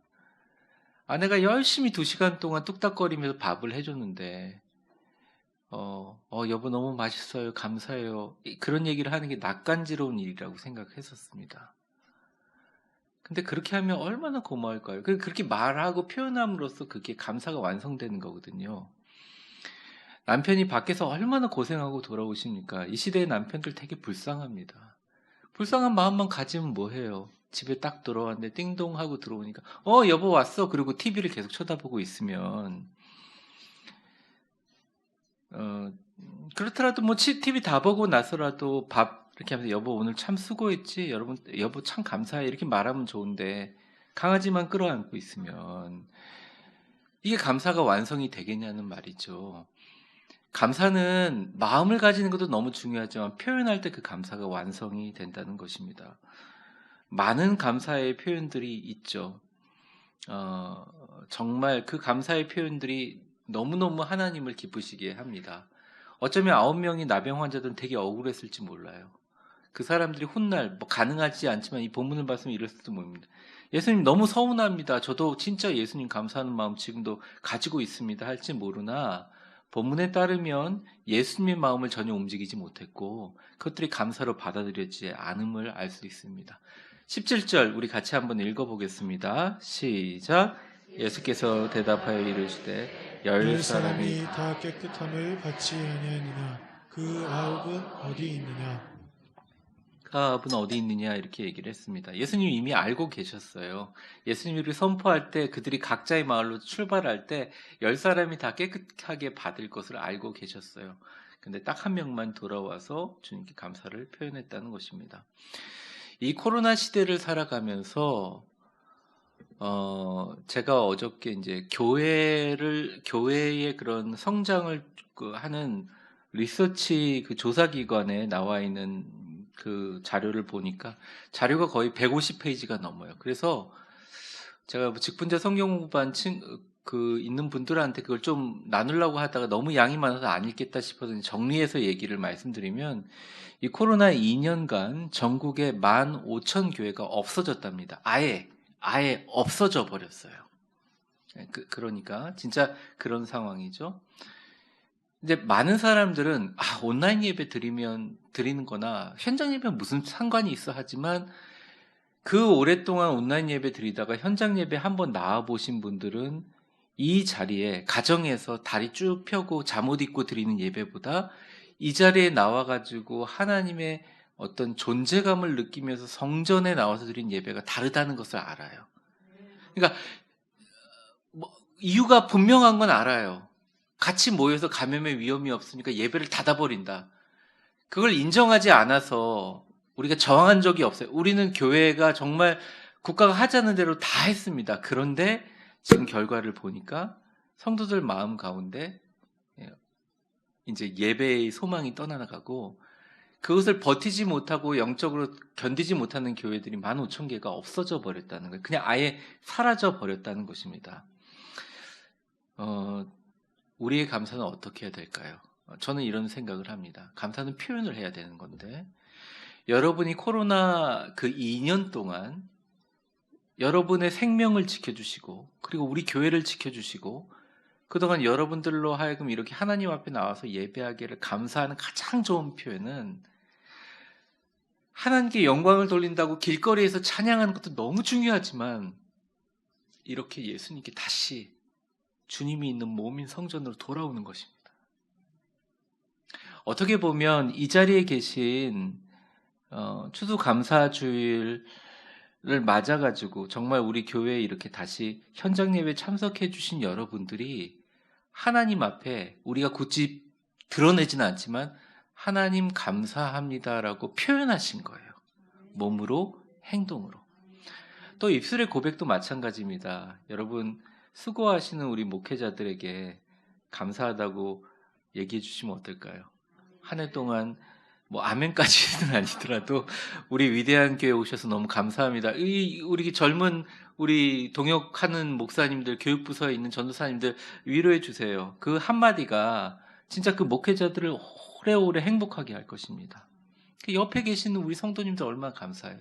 Speaker 3: 아내가 열심히 2시간 동안 뚝딱거리면서 밥을 해줬는데 여보 너무 맛있어요. 감사해요. 그런 얘기를 하는 게 낯간지러운 일이라고 생각했었습니다. 근데 그렇게 하면 얼마나 고마울까요? 그렇게 말하고 표현함으로써 그게 감사가 완성되는 거거든요. 남편이 밖에서 얼마나 고생하고 돌아오십니까? 이 시대의 남편들 되게 불쌍합니다. 불쌍한 마음만 가지면 뭐해요? 집에 딱 들어왔는데 띵동 하고 들어오니까 여보 왔어. 그리고 TV를 계속 쳐다보고 있으면 그렇더라도 뭐 TV 다 보고 나서라도 밥 이렇게 하면서 여보 오늘 참 수고했지. 여보 참 감사해. 이렇게 말하면 좋은데 강아지만 끌어안고 있으면 이게 감사가 완성이 되겠냐는 말이죠. 감사는 마음을 가지는 것도 너무 중요하지만 표현할 때 그 감사가 완성이 된다는 것입니다. 많은 감사의 표현들이 있죠. 정말 그 감사의 표현들이 너무너무 하나님을 기쁘시게 합니다. 어쩌면 9명이 나병 환자들은 되게 억울했을지 몰라요. 그 사람들이 훗날 가능하지 않지만 이 본문을 봤으면 이랬을지도 모릅니다. 예수님 너무 서운합니다. 저도 진짜 예수님 감사하는 마음 지금도 가지고 있습니다. 할지 모르나 본문에 따르면 예수님의 마음을 전혀 움직이지 못했고 그것들이 감사로 받아들여지지 않음을 알 수 있습니다. 17절 우리 같이 한번 읽어보겠습니다. 시작. 예수께서 대답하여 이르시되 열 사람이
Speaker 4: 다 깨끗함을 받지 아니하느냐 그 아홉은 어디 있느냐
Speaker 3: 아합은 어디 있느냐 이렇게 얘기를 했습니다. 예수님이 이미 알고 계셨어요. 예수님이 선포할 때 그들이 각자의 마을로 출발할 때 10사람이 다 깨끗하게 받을 것을 알고 계셨어요. 근데 딱 한 명만 돌아와서 주님께 감사를 표현했다는 것입니다. 이 코로나 시대를 살아가면서 제가 어저께 이제 교회의 그런 성장을 하는 리서치 그 조사기관에 나와 있는 그 자료를 보니까 자료가 거의 150페이지가 넘어요. 그래서 제가 직분자 성경 공부반 있는 분들한테 그걸 좀 나누려고 하다가 너무 양이 많아서 안 읽겠다 싶어서 정리해서 얘기를 말씀드리면 이 코로나 2년간 전국에 15,000교회가 없어졌답니다. 아예 없어져 버렸어요. 그러니까 진짜 그런 상황이죠. 근데 많은 사람들은 온라인 예배 드리는 거나 현장 예배는 무슨 상관이 있어 하지만 그 오랫동안 온라인 예배 드리다가 현장 예배 한번 나와 보신 분들은 이 자리에 가정에서 다리 쭉 펴고 잠옷 입고 드리는 예배보다 이 자리에 나와가지고 하나님의 어떤 존재감을 느끼면서 성전에 나와서 드린 예배가 다르다는 것을 알아요. 그러니까 이유가 분명한 건 알아요. 같이 모여서 감염의 위험이 없으니까 예배를 닫아버린다. 그걸 인정하지 않아서 우리가 저항한 적이 없어요. 우리는 교회가 정말 국가가 하자는 대로 다 했습니다. 그런데 지금 결과를 보니까 성도들 마음 가운데 이제 예배의 소망이 떠나가고 그것을 버티지 못하고 영적으로 견디지 못하는 교회들이 15,000개가 없어져 버렸다는 거예요. 그냥 아예 사라져 버렸다는 것입니다. 우리의 감사는 어떻게 해야 될까요? 저는 이런 생각을 합니다. 감사는 표현을 해야 되는 건데 여러분이 코로나 그 2년 동안 여러분의 생명을 지켜주시고 그리고 우리 교회를 지켜주시고 그동안 여러분들로 하여금 이렇게 하나님 앞에 나와서 예배하기를 감사하는 가장 좋은 표현은 하나님께 영광을 돌린다고 길거리에서 찬양하는 것도 너무 중요하지만 이렇게 예수님께 다시 주님이 있는 몸인 성전으로 돌아오는 것입니다. 어떻게 보면 이 자리에 계신 추수감사주일을 맞아가지고 정말 우리 교회에 이렇게 다시 현장 예배 참석해 주신 여러분들이 하나님 앞에 우리가 굳이 드러내지는 않지만 하나님 감사합니다라고 표현하신 거예요. 몸으로, 행동으로. 또 입술의 고백도 마찬가지입니다. 여러분 수고하시는 우리 목회자들에게 감사하다고 얘기해 주시면 어떨까요? 한 해 동안 뭐 아멘까지는 아니더라도 우리 위대한 교회 오셔서 너무 감사합니다. 우리 젊은 우리 동역하는 목사님들, 교육부서에 있는 전도사님들 위로해 주세요. 그 한마디가 진짜 그 목회자들을 오래오래 행복하게 할 것입니다. 그 옆에 계시는 우리 성도님들 얼마나 감사해요.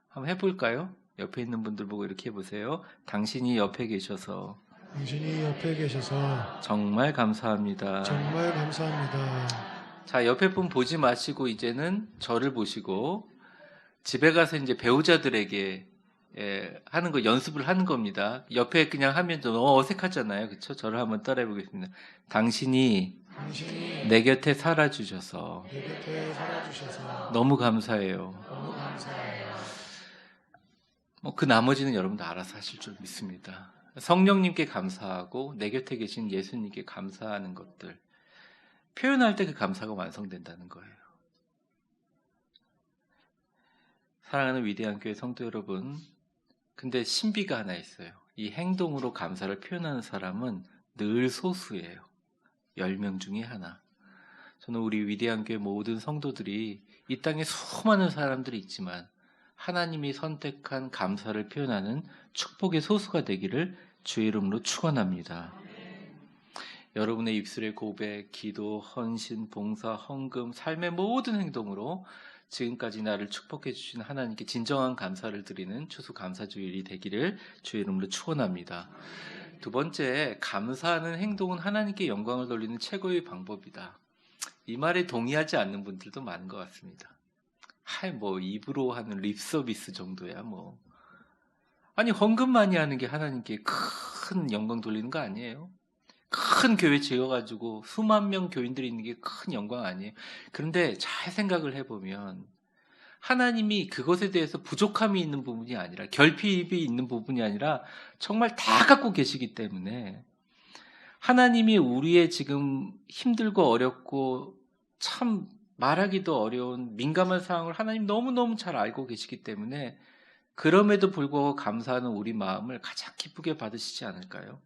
Speaker 3: 한번 해볼까요? 옆에 있는 분들 보고 이렇게 해보세요. 당신이 옆에 계셔서
Speaker 4: 당신이 옆에 계셔서
Speaker 3: 정말 감사합니다.
Speaker 4: 정말 감사합니다.
Speaker 3: 자, 옆에 분 보지 마시고 이제는 저를 보시고 집에 가서 이제 배우자들에게 하는 거 연습을 하는 겁니다. 옆에 그냥 하면 좀 어색하잖아요. 그렇죠? 저를 한번 따라해 보겠습니다. 당신이 내 곁에 살아주셔서
Speaker 4: 내 곁에 살아주셔서
Speaker 3: 너무 감사해요.
Speaker 4: 너무 감사해요.
Speaker 3: 그 나머지는 여러분도 알아서 하실 줄 믿습니다. 성령님께 감사하고 내 곁에 계신 예수님께 감사하는 것들 표현할 때 그 감사가 완성된다는 거예요. 사랑하는 위대한 교회 성도 여러분, 근데 신비가 하나 있어요. 이 행동으로 감사를 표현하는 사람은 늘 소수예요. 10명 중에 하나. 저는 우리 위대한 교회 모든 성도들이 이 땅에 수많은 사람들이 있지만 하나님이 선택한 감사를 표현하는 축복의 소수가 되기를 주의 이름으로 축원합니다. 여러분의 입술의 고백, 기도, 헌신, 봉사, 헌금, 삶의 모든 행동으로 지금까지 나를 축복해 주신 하나님께 진정한 감사를 드리는 추수감사주일이 되기를 주의 이름으로 축원합니다. 두 번째, 감사하는 행동은 하나님께 영광을 돌리는 최고의 방법이다. 이 말에 동의하지 않는 분들도 많은 것 같습니다. 뭐 입으로 하는 립 서비스 정도야 뭐. 아니 헌금 많이 하는 게 하나님께 큰 영광 돌리는 거 아니에요? 큰 교회 지어가지고 수만 명 교인들이 있는 게 큰 영광 아니에요? 그런데 잘 생각을 해보면 하나님이 그것에 대해서 부족함이 있는 부분이 아니라 결핍이 있는 부분이 아니라 정말 다 갖고 계시기 때문에 하나님이 우리의 지금 힘들고 어렵고 참 말하기도 어려운 민감한 상황을 하나님 너무너무 잘 알고 계시기 때문에 그럼에도 불구하고 감사하는 우리 마음을 가장 기쁘게 받으시지 않을까요?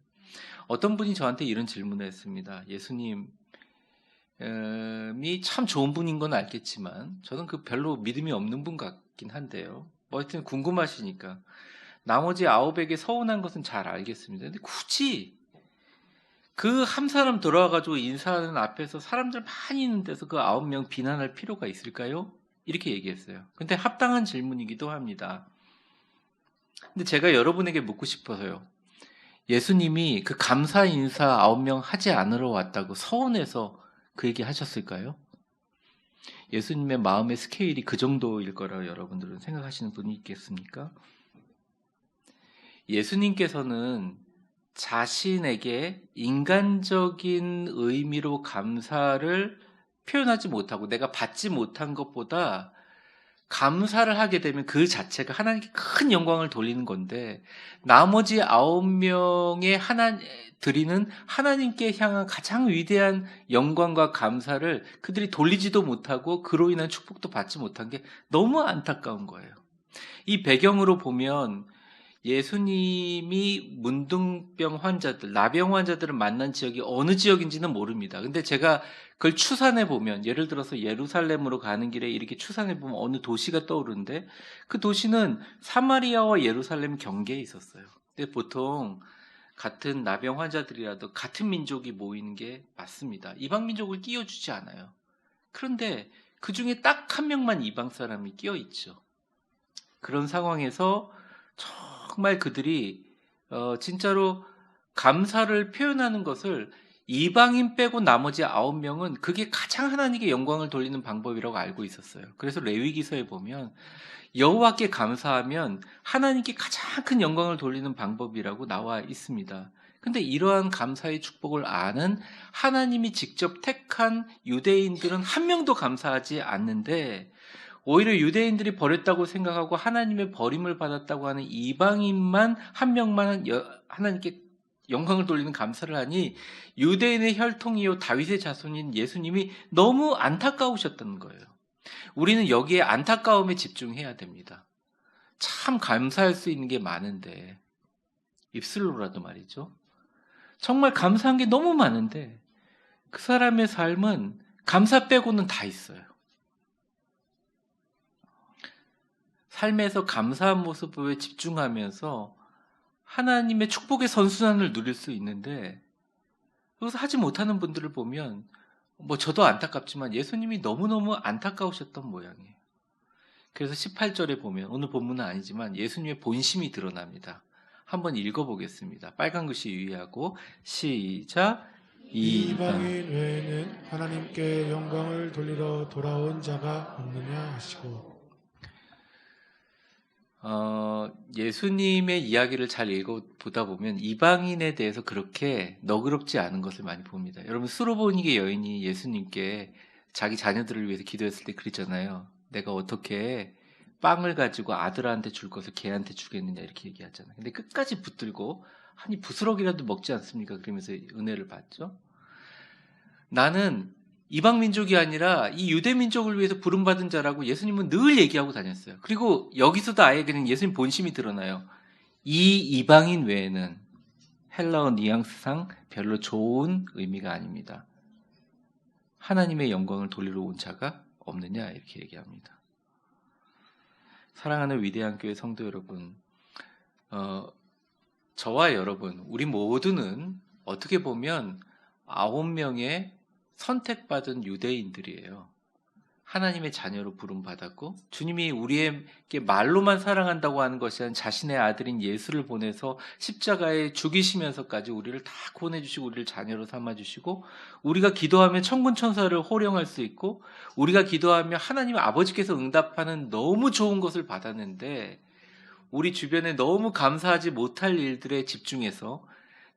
Speaker 3: 어떤 분이 저한테 이런 질문을 했습니다. 예수님이 참 좋은 분인 건 알겠지만 저는 그 별로 믿음이 없는 분 같긴 한데요. 뭐 하여튼 궁금하시니까 나머지 9에게 서운한 것은 잘 알겠습니다. 근데 굳이 그 한 사람 돌아와가지고 인사하는 앞에서 사람들 많이 있는 데서 그 9명 비난할 필요가 있을까요? 이렇게 얘기했어요. 근데 합당한 질문이기도 합니다. 근데 제가 여러분에게 묻고 싶어서요. 예수님이 그 감사 인사 9명 하지 않으러 왔다고 서운해서 그 얘기 하셨을까요? 예수님의 마음의 스케일이 그 정도일 거라고 여러분들은 생각하시는 분이 있겠습니까? 예수님께서는 자신에게 인간적인 의미로 감사를 표현하지 못하고 내가 받지 못한 것보다 감사를 하게 되면 그 자체가 하나님께 큰 영광을 돌리는 건데 나머지 9명의 드리는 하나님께 향한 가장 위대한 영광과 감사를 그들이 돌리지도 못하고 그로 인한 축복도 받지 못한 게 너무 안타까운 거예요. 이 배경으로 보면 예수님이 문둥병 환자들, 나병 환자들을 만난 지역이 어느 지역인지는 모릅니다. 근데 제가 그걸 추산해 보면 예를 들어서 예루살렘으로 가는 길에 이렇게 추산해 보면 어느 도시가 떠오르는데 그 도시는 사마리아와 예루살렘 경계에 있었어요. 근데 보통 같은 나병 환자들이라도 같은 민족이 모이는 게 맞습니다. 이방 민족을 끼워주지 않아요. 그런데 그 중에 딱 한 명만 이방 사람이 끼어 있죠. 그런 상황에서 정말 그들이 진짜로 감사를 표현하는 것을 이방인 빼고 나머지 9명은 그게 가장 하나님께 영광을 돌리는 방법이라고 알고 있었어요. 그래서 레위기서에 보면 여호와께 감사하면 하나님께 가장 큰 영광을 돌리는 방법이라고 나와 있습니다. 근데 이러한 감사의 축복을 아는 하나님이 직접 택한 유대인들은 한 명도 감사하지 않는데 오히려 유대인들이 버렸다고 생각하고 하나님의 버림을 받았다고 하는 이방인만 한 명만 하나님께 영광을 돌리는 감사를 하니 유대인의 혈통이요 다윗의 자손인 예수님이 너무 안타까우셨다는 거예요. 우리는 여기에 안타까움에 집중해야 됩니다. 참 감사할 수 있는 게 많은데 입술로라도 말이죠. 정말 감사한 게 너무 많은데 그 사람의 삶은 감사 빼고는 다 있어요. 삶에서 감사한 모습에 집중하면서 하나님의 축복의 선순환을 누릴 수 있는데, 여기서 하지 못하는 분들을 보면 뭐 저도 안타깝지만 예수님이 너무너무 안타까우셨던 모양이에요. 그래서 18절에 보면, 오늘 본문은 아니지만 예수님의 본심이 드러납니다. 한번 읽어보겠습니다. 빨간 글씨 유의하고 시작.
Speaker 4: 이방인 외에는 하나님께 영광을 돌리러 돌아온 자가 없느냐 하시고.
Speaker 3: 예수님의 이야기를 잘 읽어보다 보면 이방인에 대해서 그렇게 너그럽지 않은 것을 많이 봅니다. 여러분, 수로보니게 여인이 예수님께 자기 자녀들을 위해서 기도했을 때 그랬잖아요. 내가 어떻게 빵을 가지고 아들한테 줄 것을 걔한테 주겠느냐 이렇게 얘기하잖아요. 근데 끝까지 붙들고 아니 부스럭이라도 먹지 않습니까? 그러면서 은혜를 받죠. 나는 이방 민족이 아니라 이 유대 민족을 위해서 부름받은 자라고 예수님은 늘 얘기하고 다녔어요. 그리고 여기서도 아예 그냥 예수님 본심이 드러나요. 이 이방인 외에는, 헬라어 뉘앙스상 별로 좋은 의미가 아닙니다. 하나님의 영광을 돌리러 온 자가 없느냐 이렇게 얘기합니다. 사랑하는 위대한 교회 성도 여러분, 저와 여러분, 우리 모두는 어떻게 보면 9명의 선택받은 유대인들이에요. 하나님의 자녀로 부름받았고, 주님이 우리에게 말로만 사랑한다고 하는 것이 아니라 자신의 아들인 예수를 보내서 십자가에 죽이시면서까지 우리를 다 구원해주시고 우리를 자녀로 삼아주시고, 우리가 기도하면 천군 천사를 호령할 수 있고, 우리가 기도하면 하나님 아버지께서 응답하는 너무 좋은 것을 받았는데, 우리 주변에 너무 감사하지 못할 일들에 집중해서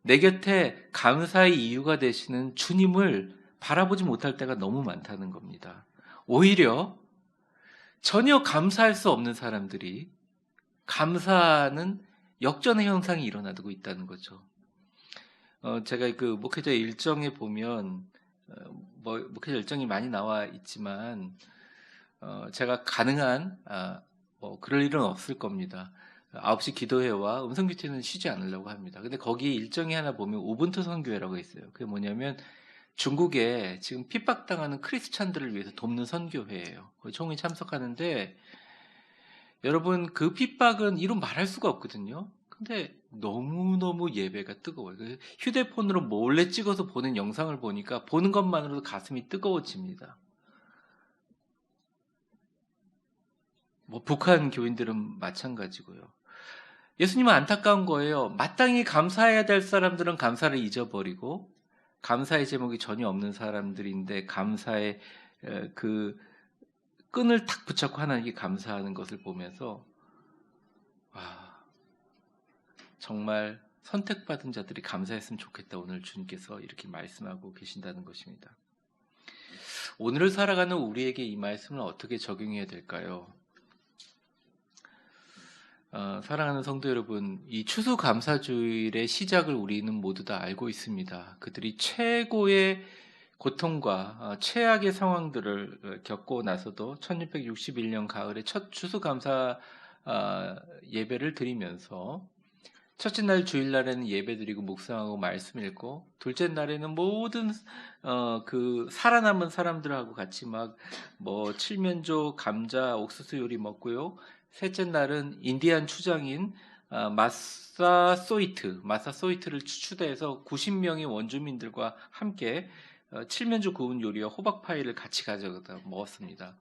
Speaker 3: 내 곁에 감사의 이유가 되시는 주님을 바라보지 못할 때가 너무 많다는 겁니다. 오히려 전혀 감사할 수 없는 사람들이 감사하는 역전의 현상이 일어나고 있다는 거죠. 제가 그 목회자 일정에 보면 목회자 일정이 많이 나와 있지만 제가 가능한 그럴 일은 없을 겁니다. 9시 기도회와 음성교체는 쉬지 않으려고 합니다. 근데 거기 일정이 하나 보면 우분투 선교회라고 있어요. 그게 뭐냐면 중국에 지금 핍박당하는 크리스찬들을 위해서 돕는 선교회예요. 거기 총회 참석하는데, 여러분 그 핍박은 이루 말할 수가 없거든요. 근데 너무너무 예배가 뜨거워요. 휴대폰으로 몰래 찍어서 보는 영상을 보니까 보는 것만으로도 가슴이 뜨거워집니다. 북한 교인들은 마찬가지고요. 예수님은 안타까운 거예요. 마땅히 감사해야 될 사람들은 감사를 잊어버리고, 감사의 제목이 전혀 없는 사람들인데 감사의 그 끈을 탁 붙잡고 하나님께 감사하는 것을 보면서 정말 선택받은 자들이 감사했으면 좋겠다. 오늘 주님께서 이렇게 말씀하고 계신다는 것입니다. 오늘을 살아가는 우리에게 이 말씀을 어떻게 적용해야 될까요? 사랑하는 성도 여러분, 이 추수감사주일의 시작을 우리는 모두 다 알고 있습니다. 그들이 최고의 고통과 최악의 상황들을 겪고 나서도 1661년 가을에 첫 추수감사 예배를 드리면서, 첫째 날 주일날에는 예배 드리고 묵상하고 말씀 읽고, 둘째 날에는 모든 그 살아남은 사람들하고 같이 칠면조, 감자, 옥수수 요리 먹고요. 셋째 날은 인디안 추장인 마사소이트를 추대해서 90명의 원주민들과 함께 칠면조 구운 요리와 호박파이를 같이 가져다 먹었습니다.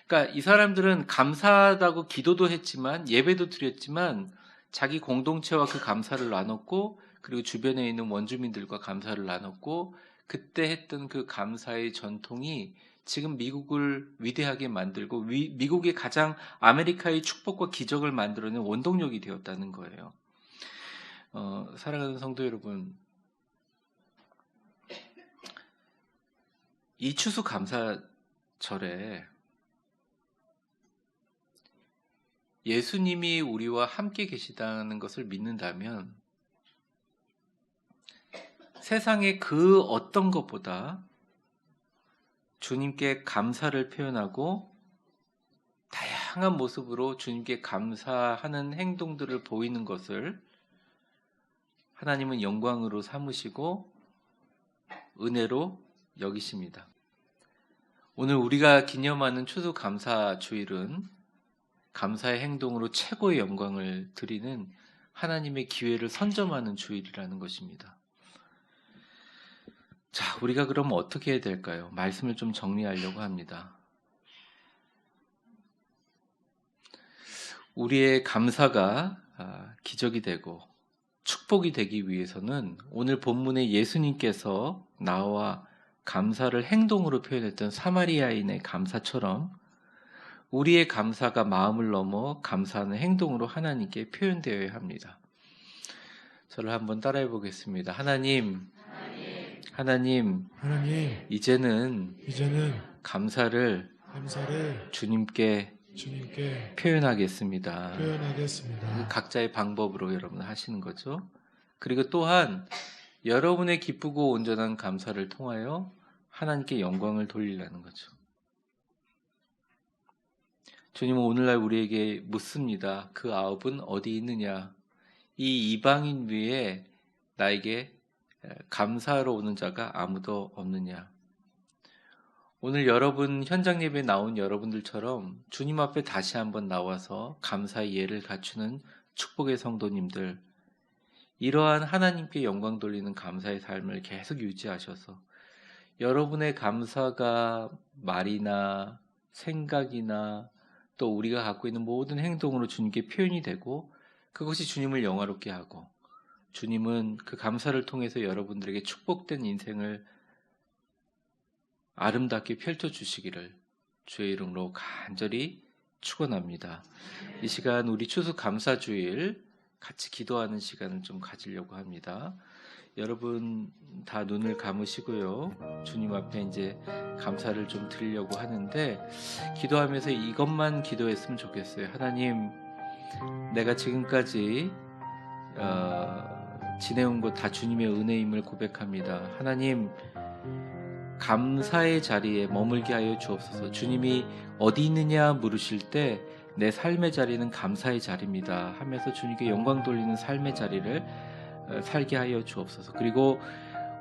Speaker 3: 그러니까 이 사람들은 감사하다고 기도도 했지만, 예배도 드렸지만, 자기 공동체와 그 감사를 나눴고, 그리고 주변에 있는 원주민들과 감사를 나눴고, 그때 했던 그 감사의 전통이 지금 미국을 위대하게 만들고 미국의 가장 아메리카의 축복과 기적을 만들어낸 원동력이 되었다는 거예요. 사랑하는 성도 여러분, 이 추수감사절에 예수님이 우리와 함께 계시다는 것을 믿는다면 세상의 그 어떤 것보다 주님께 감사를 표현하고 다양한 모습으로 주님께 감사하는 행동들을 보이는 것을 하나님은 영광으로 삼으시고 은혜로 여기십니다. 오늘 우리가 기념하는 추수감사주일은 감사의 행동으로 최고의 영광을 드리는 하나님의 기회를 선점하는 주일이라는 것입니다. 자, 우리가 그럼 어떻게 해야 될까요? 말씀을 좀 정리하려고 합니다. 우리의 감사가 기적이 되고 축복이 되기 위해서는 오늘 본문에 예수님께서 나와 감사를 행동으로 표현했던 사마리아인의 감사처럼 우리의 감사가 마음을 넘어 감사하는 행동으로 하나님께 표현되어야 합니다. 저를 한번 따라해 보겠습니다. 하나님, 이제는 감사를 주님께 표현하겠습니다. 각자의 방법으로 여러분 하시는 거죠. 그리고 또한 여러분의 기쁘고 온전한 감사를 통하여 하나님께 영광을 돌리라는 거죠. 주님은 오늘날 우리에게 묻습니다. 그 아홉은 어디 있느냐? 이 이방인 위에 나에게 감사하러 오는 자가 아무도 없느냐? 오늘 여러분 현장 예배에 나온 여러분들처럼 주님 앞에 다시 한번 나와서 감사의 예를 갖추는 축복의 성도님들, 이러한 하나님께 영광 돌리는 감사의 삶을 계속 유지하셔서 여러분의 감사가 말이나 생각이나 또 우리가 갖고 있는 모든 행동으로 주님께 표현이 되고 그것이 주님을 영화롭게 하고 주님은 그 감사를 통해서 여러분들에게 축복된 인생을 아름답게 펼쳐주시기를 주의 이름으로 간절히 축원합니다. 이 시간 우리 추수감사주일 같이 기도하는 시간을 좀 가지려고 합니다. 여러분 다 눈을 감으시고요. 주님 앞에 이제 감사를 좀 드리려고 하는데 기도하면서 이것만 기도했으면 좋겠어요. 하나님, 내가 지금까지 지내온 것 다 주님의 은혜임을 고백합니다. 하나님, 감사의 자리에 머물게 하여 주옵소서. 주님이 어디 있느냐 물으실 때 내 삶의 자리는 감사의 자리입니다 하면서 주님께 영광 돌리는 삶의 자리를 살게 하여 주옵소서. 그리고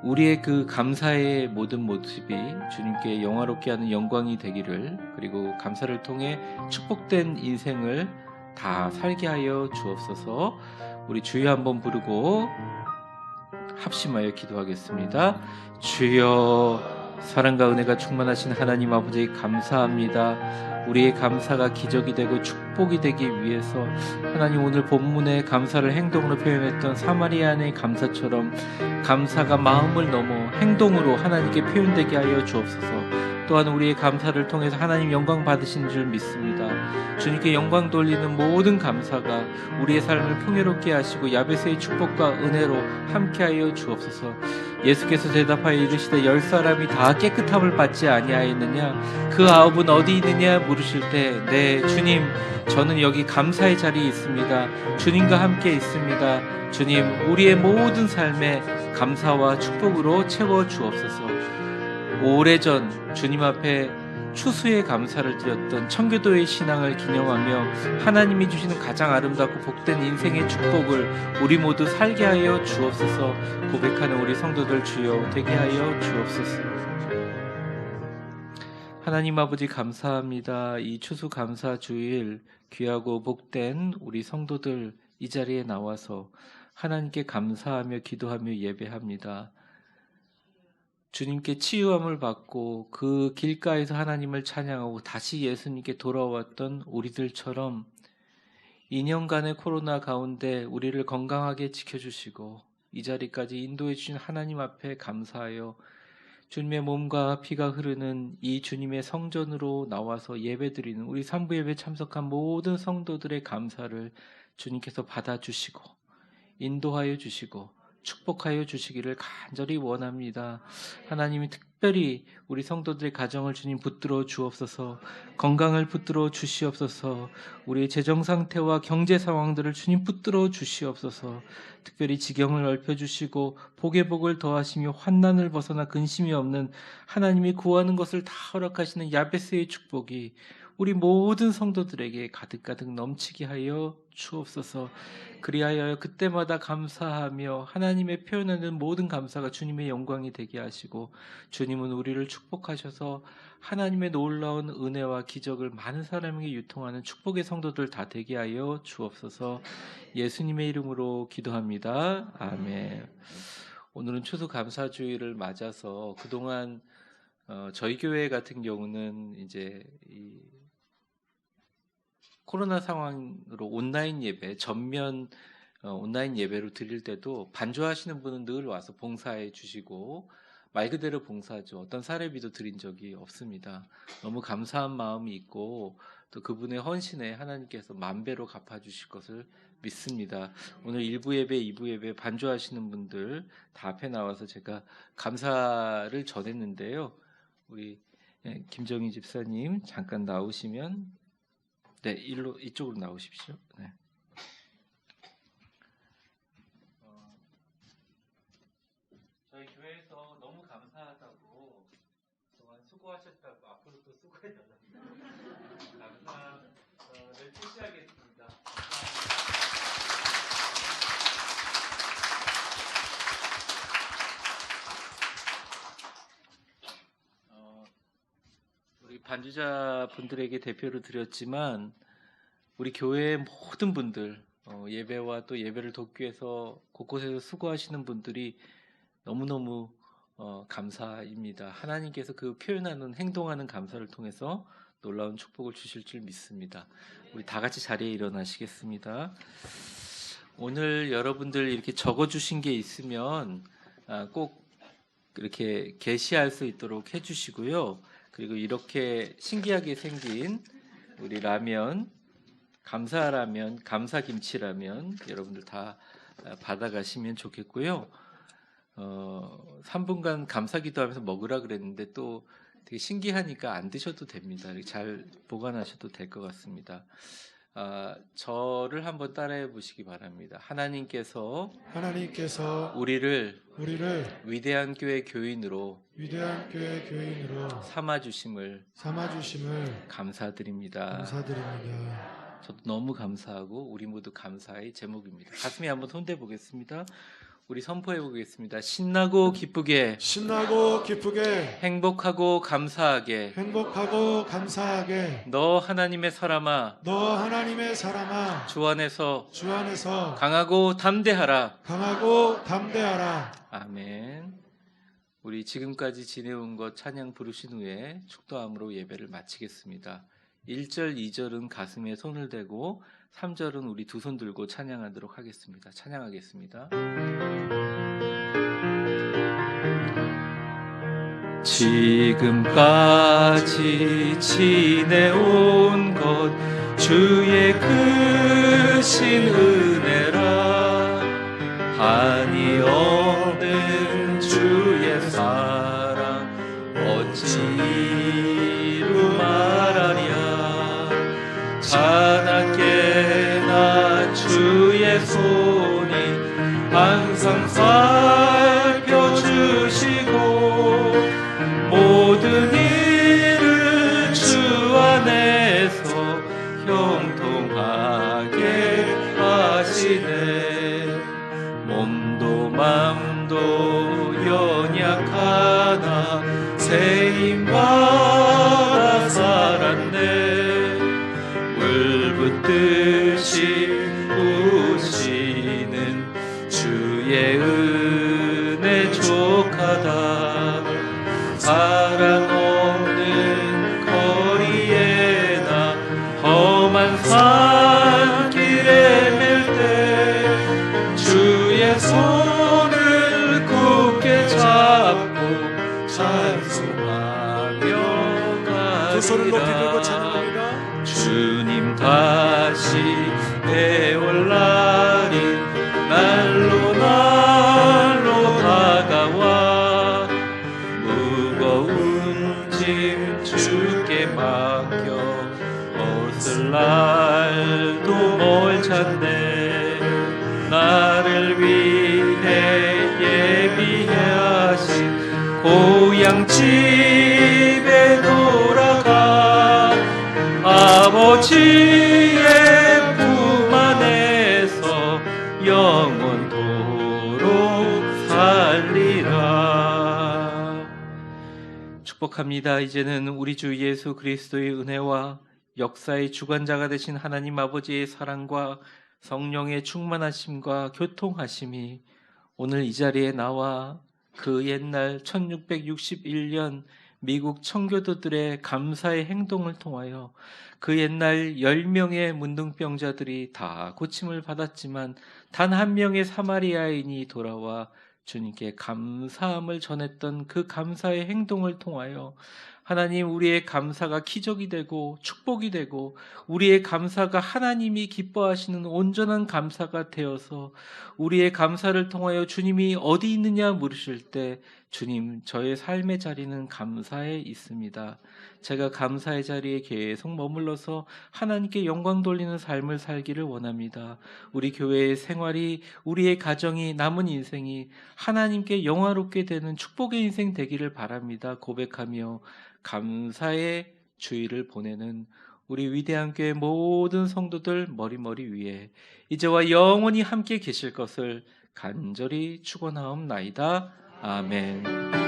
Speaker 3: 우리의 그 감사의 모든 모습이 주님께 영화롭게 하는 영광이 되기를, 그리고 감사를 통해 축복된 인생을 다 살게 하여 주옵소서. 우리 주여 한번 부르고 합심하여 기도하겠습니다. 주여, 사랑과 은혜가 충만하신 하나님 아버지 감사합니다. 우리의 감사가 기적이 되고 축복이 되기 위해서 하나님 오늘 본문에 감사를 행동으로 표현했던 사마리아인의 감사처럼 감사가 마음을 넘어 행동으로 하나님께 표현되게 하여 주옵소서. 또한 우리의 감사를 통해서 하나님 영광 받으신 줄 믿습니다. 주님께 영광 돌리는 모든 감사가 우리의 삶을 풍요롭게 하시고 야베스의 축복과 은혜로 함께하여 주옵소서. 예수께서 대답하여 이르시되 10사람이 다 깨끗함을 받지 아니하였느냐? 그 아홉은 어디 있느냐 물으실 때 네 주님, 저는 여기 감사의 자리에 있습니다. 주님과 함께 있습니다. 주님, 우리의 모든 삶에 감사와 축복으로 채워 주옵소서. 오래전 주님 앞에 추수의 감사를 드렸던 청교도의 신앙을 기념하며 하나님이 주시는 가장 아름답고 복된 인생의 축복을 우리 모두 살게 하여 주옵소서. 고백하는 우리 성도들 주여 되게 하여 주옵소서. 하나님 아버지 감사합니다. 이 추수감사 주일 귀하고 복된 우리 성도들 이 자리에 나와서 하나님께 감사하며 기도하며 예배합니다. 주님께 치유함을 받고 그 길가에서 하나님을 찬양하고 다시 예수님께 돌아왔던 우리들처럼 2년간의 코로나 가운데 우리를 건강하게 지켜주시고 이 자리까지 인도해 주신 하나님 앞에 감사하여 주님의 몸과 피가 흐르는 이 주님의 성전으로 나와서 예배드리는 우리 산부 예배 참석한 모든 성도들의 감사를 주님께서 받아주시고 인도하여 주시고 축복하여 주시기를 간절히 원합니다. 하나님이 특별히 우리 성도들의 가정을 주님 붙들어 주옵소서. 건강을 붙들어 주시옵소서. 우리의 재정 상태와 경제 상황들을 주님 붙들어 주시옵소서. 특별히 지경을 넓혀주시고 복의 복을 더하시며 환난을 벗어나 근심이 없는 하나님이 구하는 것을 다 허락하시는 야베스의 축복이 우리 모든 성도들에게 가득가득 넘치게 하여 주옵소서. 그리하여 그때마다 감사하며 하나님의 표현하는 모든 감사가 주님의 영광이 되게 하시고, 주님은 우리를 축복하셔서 하나님의 놀라운 은혜와 기적을 많은 사람에게 유통하는 축복의 성도들 다 되게 하여 주옵소서. 예수님의 이름으로 기도합니다. 아멘. 오늘은 추수감사주의를 맞아서 그동안 저희 교회 같은 경우는 이제 이 코로나 상황으로 온라인 예배, 전면 온라인 예배로 드릴 때도 반주하시는 분은 늘 와서 봉사해 주시고, 말 그대로 봉사죠. 어떤 사례비도 드린 적이 없습니다. 너무 감사한 마음이 있고 또 그분의 헌신에 하나님께서 만배로 갚아주실 것을 믿습니다. 오늘 1부 예배, 2부 예배 반주하시는 분들 다 앞에 나와서 제가 감사를 전했는데요. 우리 김정희 집사님 잠깐 나오시면, 네, 이쪽으로 나오십시오. 네. 저희 교회에서 너무 감사하다고, 그동안 수고하셨다고, 앞으로 또 수고해달라고 감사를 표시하겠습니다. 우리 반주자 분들에게 대표를 드렸지만 우리 교회의 모든 분들, 예배와 또 예배를 돕기 위해서 곳곳에서 수고하시는 분들이 너무너무 감사입니다. 하나님께서 그 표현하는, 행동하는 감사를 통해서 놀라운 축복을 주실 줄 믿습니다. 우리 다 같이 자리에 일어나시겠습니다. 오늘 여러분들 이렇게 적어주신 게 있으면 꼭 이렇게 게시할 수 있도록 해주시고요. 그리고 이렇게 신기하게 생긴 우리 라면, 감사라면, 감사김치라면 여러분들 다 받아가시면 좋겠고요. 3분간 감사기도하면서 먹으라 그랬는데 또 되게 신기하니까 안 드셔도 됩니다. 이렇게 잘 보관하셔도 될 것 같습니다. 저를 한번 따라해 보시기 바랍니다. 하나님께서 우리를 위대한 교회 교인으로 삼아주심을 감사드립니다. 저도 너무 감사하고 우리 모두 감사의 제목입니다. 가슴에 한번 손대 보겠습니다. 우리 선포해 보겠습니다. 신나고 기쁘게 행복하고 감사하게 너 하나님의 사람아 주 안에서 강하고 담대하라. 아멘. 우리 지금까지 지내온 것 찬양 부르신 후에 축도함으로 예배를 마치겠습니다. 1절, 2절은 가슴에 손을 대고 3절은 우리 두 손 들고 찬양하도록 하겠습니다. 찬양하겠습니다. 지금까지 지내온 것 주의 크신 은혜라. 한이 없는 주의 사랑 어찌 이루 말하랴. 자나깨나 주의 손이 항상 살펴주시고 모든 일을 주 안에서 형통하게 하시네. 몸도 맘도 연약하나 세임받아 살았네. 물붓듯이 우시는 주의 은혜 족하다. 사랑 없는 거리에나 험한 산길에 맬 때 주의 손을 굳게 잡고 찬송하며 가리라.
Speaker 4: 두 손을 높이 들고 찬양합니다.
Speaker 3: 주님 다시 배울 날이 날로 다가와 무거운 짐 주께 맡겨 얻을 날도 멀잖네. 나를 위해 예비하신 고향 집에 돌아가 아버지의 품 안에서 영원토록 살리라. 축복합니다. 이제는 우리 주 예수 그리스도의 은혜와 역사의 주관자가 되신 하나님 아버지의 사랑과 성령의 충만하심과 교통하심이 오늘 이 자리에 나와 그 옛날 1661년 미국 청교도들의 감사의 행동을 통하여 그 옛날 10명의 문둥병자들이 다 고침을 받았지만 단 한 명의 사마리아인이 돌아와 주님께 감사함을 전했던 그 감사의 행동을 통하여 하나님, 우리의 감사가 기적이 되고 축복이 되고 우리의 감사가 하나님이 기뻐하시는 온전한 감사가 되어서 우리의 감사를 통하여 주님이 어디 있느냐 물으실 때 주님, 저의 삶의 자리는 감사에 있습니다. 제가 감사의 자리에 계속 머물러서 하나님께 영광 돌리는 삶을 살기를 원합니다. 우리 교회의 생활이, 우리의 가정이, 남은 인생이 하나님께 영화롭게 되는 축복의 인생 되기를 바랍니다. 고백하며 감사의 주일을 보내는 우리 위대한 교회 모든 성도들 머리머리 위에 이제와 영원히 함께 계실 것을 간절히 축원하옵나이다. 아멘.